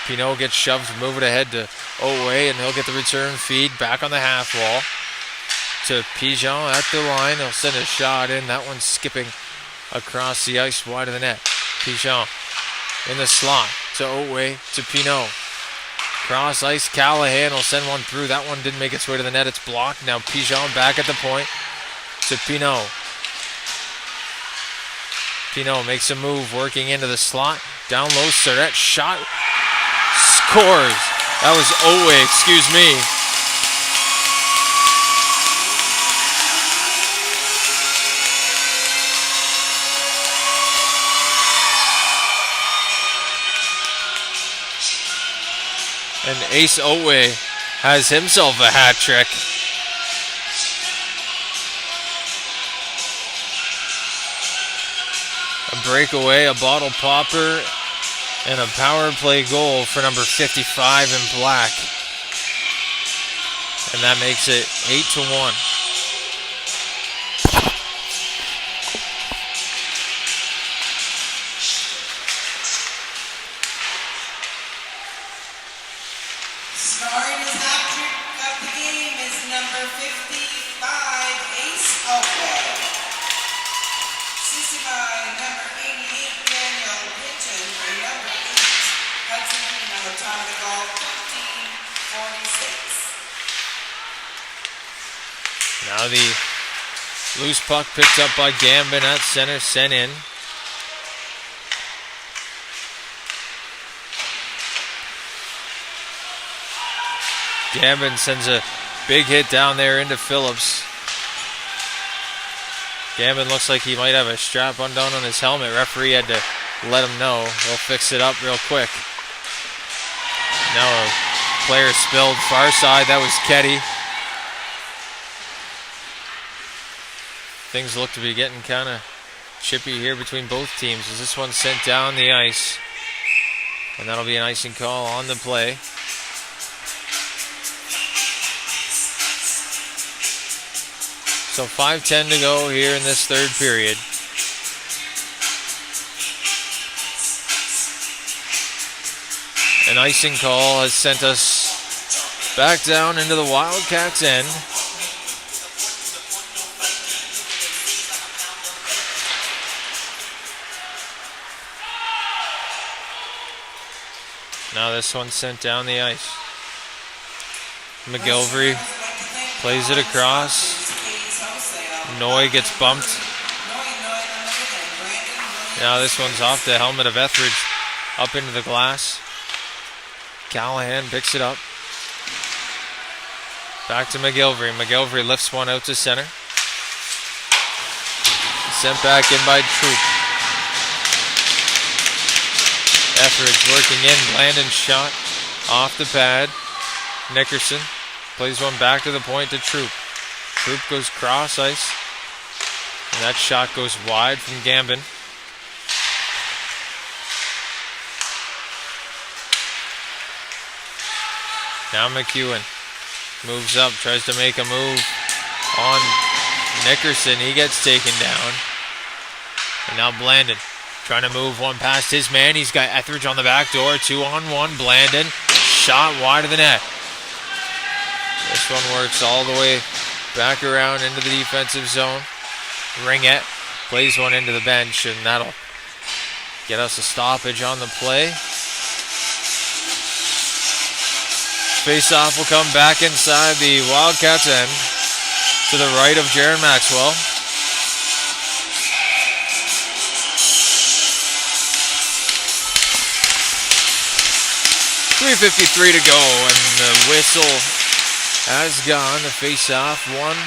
Pinot gets shoved, move it ahead to Otway, and he'll get the return feed back on the half wall to Pigeon at the line. He'll send a shot in. That one's skipping across the ice wide of the net. Pigeon in the slot to Otway to Pinot. Cross ice, Callahan will send one through. That one didn't make its way to the net. It's blocked. Now Pigeon back at the point to Pinot. Pinot makes a move, working into the slot. Down low, Surrett shot. Scores. That was Otway, excuse me. And Ace Otway has himself a hat trick. A breakaway, a bottle popper, and a power play goal for number 55 in black. And that makes it 8-1. Scoring his hat trick of the game is number 55, Ace Otway. Assisted by number 88, Daniel Hitchin, and number 8, Hudson Pino, time to goal 15:46. Now the loose puck picked up by Gambin at center, sent in. Gambin sends a big hit down there into Phillips. Gambin looks like he might have a strap undone on his helmet. Referee had to let him know. They'll fix it up real quick. Now a player spilled far side. That was Ketty. Things look to be getting kind of chippy here between both teams as this one's sent down the ice. And that'll be an icing call on the play. So 5:10 to go here in this third period. An icing call has sent us back down into the Wildcats' end. Now this one's sent down the ice. McGilvery plays it across. Noy gets bumped. Now this one's off the helmet of Etheridge up into the glass. Callahan picks it up. Back to McGilvery. McGilvery lifts one out to center. Sent back in by Troop. Etheridge working in. Blandon's shot off the pad. Nickerson plays one back to the point to Troop. Troop goes cross ice. And that shot goes wide from Gambin. Now McEwen moves up, tries to make a move on Nickerson. He gets taken down. And now Blandon trying to move one past his man. He's got Etheridge on the back door. 2-on-1. Blandon shot wide of the net. This one works all the way back around into the defensive zone. Ringette plays one into the bench, and that'll get us a stoppage on the play. Faceoff will come back inside the Wildcats' end to the right of Jaron Maxwell. .353 to go, and the whistle has gone. The faceoff won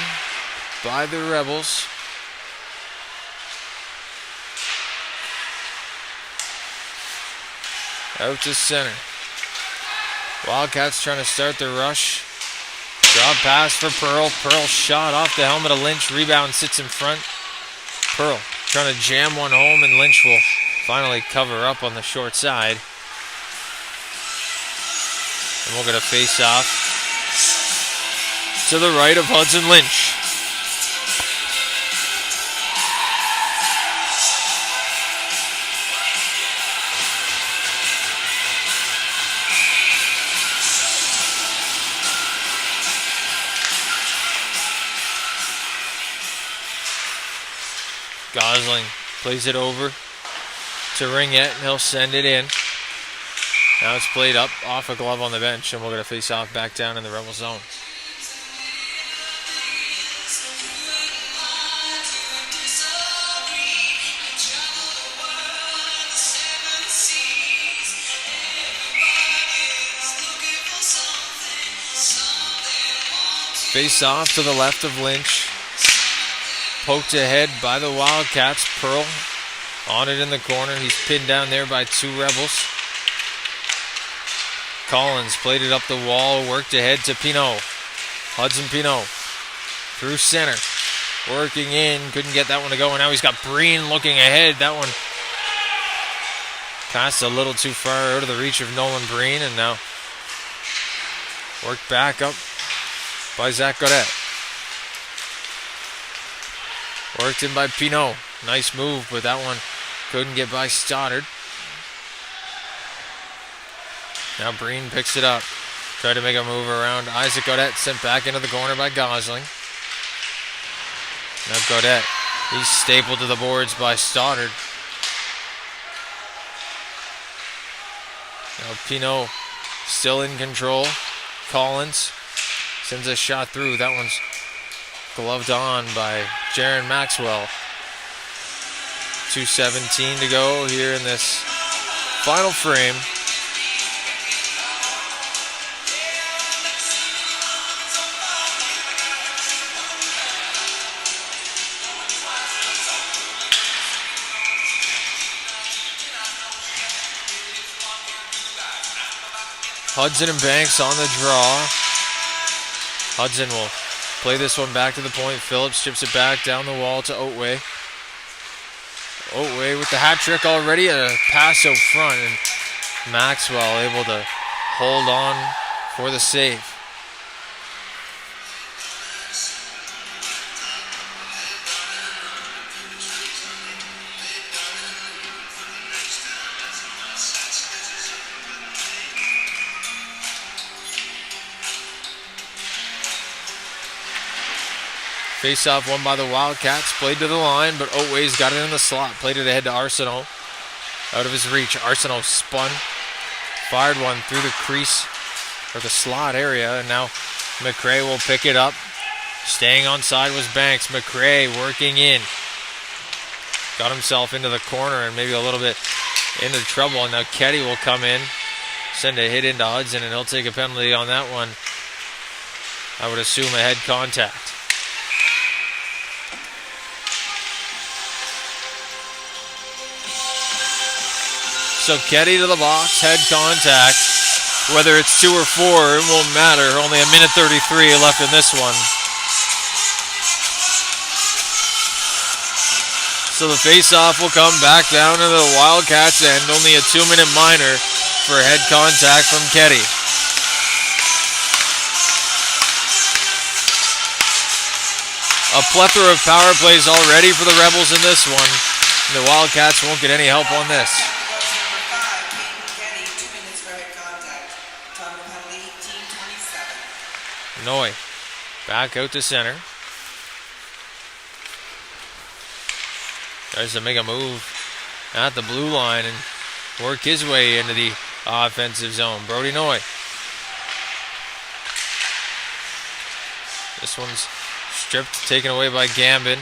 by the Rebels. Out to center. Wildcats trying to start the rush. Draw pass for Pearl. Pearl shot off the helmet of Lynch. Rebound sits in front. Pearl trying to jam one home, and Lynch will finally cover up on the short side. And we'll get a face off to the right of Hudson Lynch. Gosling plays it over to Ringette, and he'll send it in. Now it's played up off a glove on the bench, and we'll get a face-off back down in the Rebel zone. Face-off to the left of Lynch. Poked ahead by the Wildcats. Pearl on it in the corner. He's pinned down there by two Rebels. Collins played it up the wall, worked ahead to Pinot. Hudson Pinot through center. Working in, couldn't get that one to go, and now he's got Breen looking ahead. That one passed a little too far out of the reach of Nolan Breen, and now worked back up by Zach Godet. Worked in by Pinot. Nice move, but that one couldn't get by Stoddard. Now Breen picks it up. Tried to make a move around Isaac Godet, sent back into the corner by Gosling. Now Godet, he's stapled to the boards by Stoddard. Now Pinot still in control. Collins sends a shot through. That one's gloved on by Jaron Maxwell. 2:17 to go here in this final frame. Hudson and Banks on the draw. Hudson will play this one back to the point. Phillips chips it back down the wall to Otway. Otway with the hat trick already. A pass out front, and Maxwell able to hold on for the save. Face-off won by the Wildcats. Played to the line, but Otway's got it in the slot. Played it ahead to Arsenault. Out of his reach. Arsenault spun. Fired one through the crease, or the slot area, and now McRae will pick it up. Staying on side was Banks. McRae working in. Got himself into the corner and maybe a little bit into trouble. And now Ketty will come in. Send a hit into Hudson, and he'll take a penalty on that one. I would assume a head contact. So Ketty to the box, head contact. Whether it's 2 or 4, it won't matter. Only a minute 33 left in this one. So the face-off will come back down to the Wildcats end. Only a 2-minute minor for head contact from Ketty. A plethora of power plays already for the Rebels in this one. The Wildcats won't get any help on this. Noy back out to center. Tries to make a move at the blue line and work his way into the offensive zone. Brody Noy. This one's stripped, taken away by Gambin.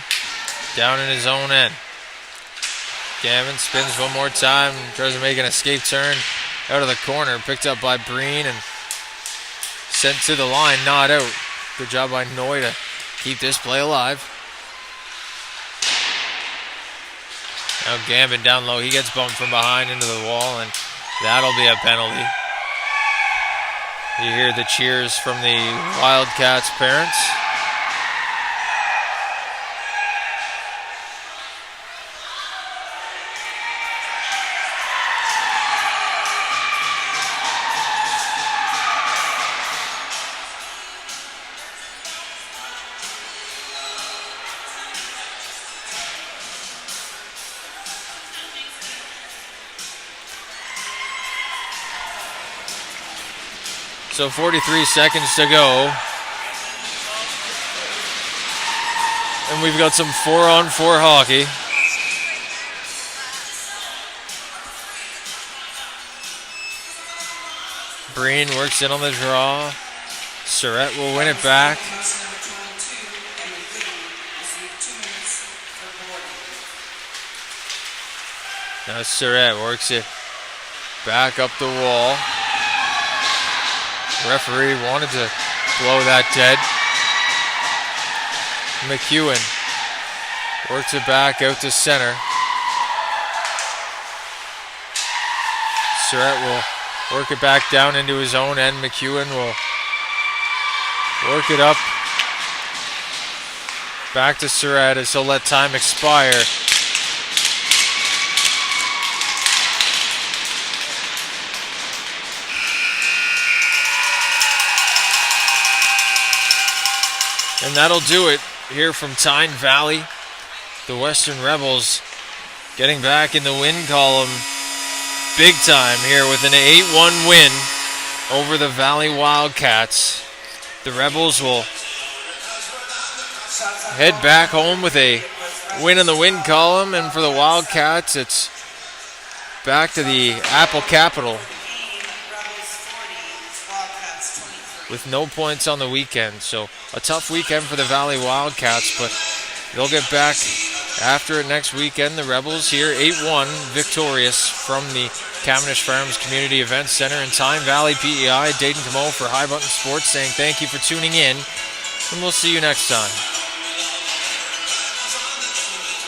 Down in his own end. Gambin spins one more time, tries to make an escape turn out of the corner. Picked up by Breen and sent to the line, not out. Good job by Noy to keep this play alive. Now Gambin down low. He gets bumped from behind into the wall, and that'll be a penalty. You hear the cheers from the Wildcats' parents. So 43 seconds to go. And we've got some 4-on-4 hockey. Breen works in on the draw. Surratt will win it back. Now Surratt works it back up the wall. Referee wanted to blow that dead. McEwen works it back out to center. Surratt will work it back down into his own end. McEwen will work it up back to Surratt as he'll let time expire. And that'll do it here from Tyne Valley. The Western Rebels getting back in the win column big time here with an 8-1 win over the Valley Wildcats. The Rebels will head back home with a win in the win column, and for the Wildcats, it's back to the Apple Capital with no points on the weekend. So a tough weekend for the Valley Wildcats, but they'll get back after it next weekend. The Rebels here 8-1 victorious from the Cavendish Farms Community Events Center in Tyne Valley, PEI. Dayton Camo for High Button Sports saying thank you for tuning in, and we'll see you next time.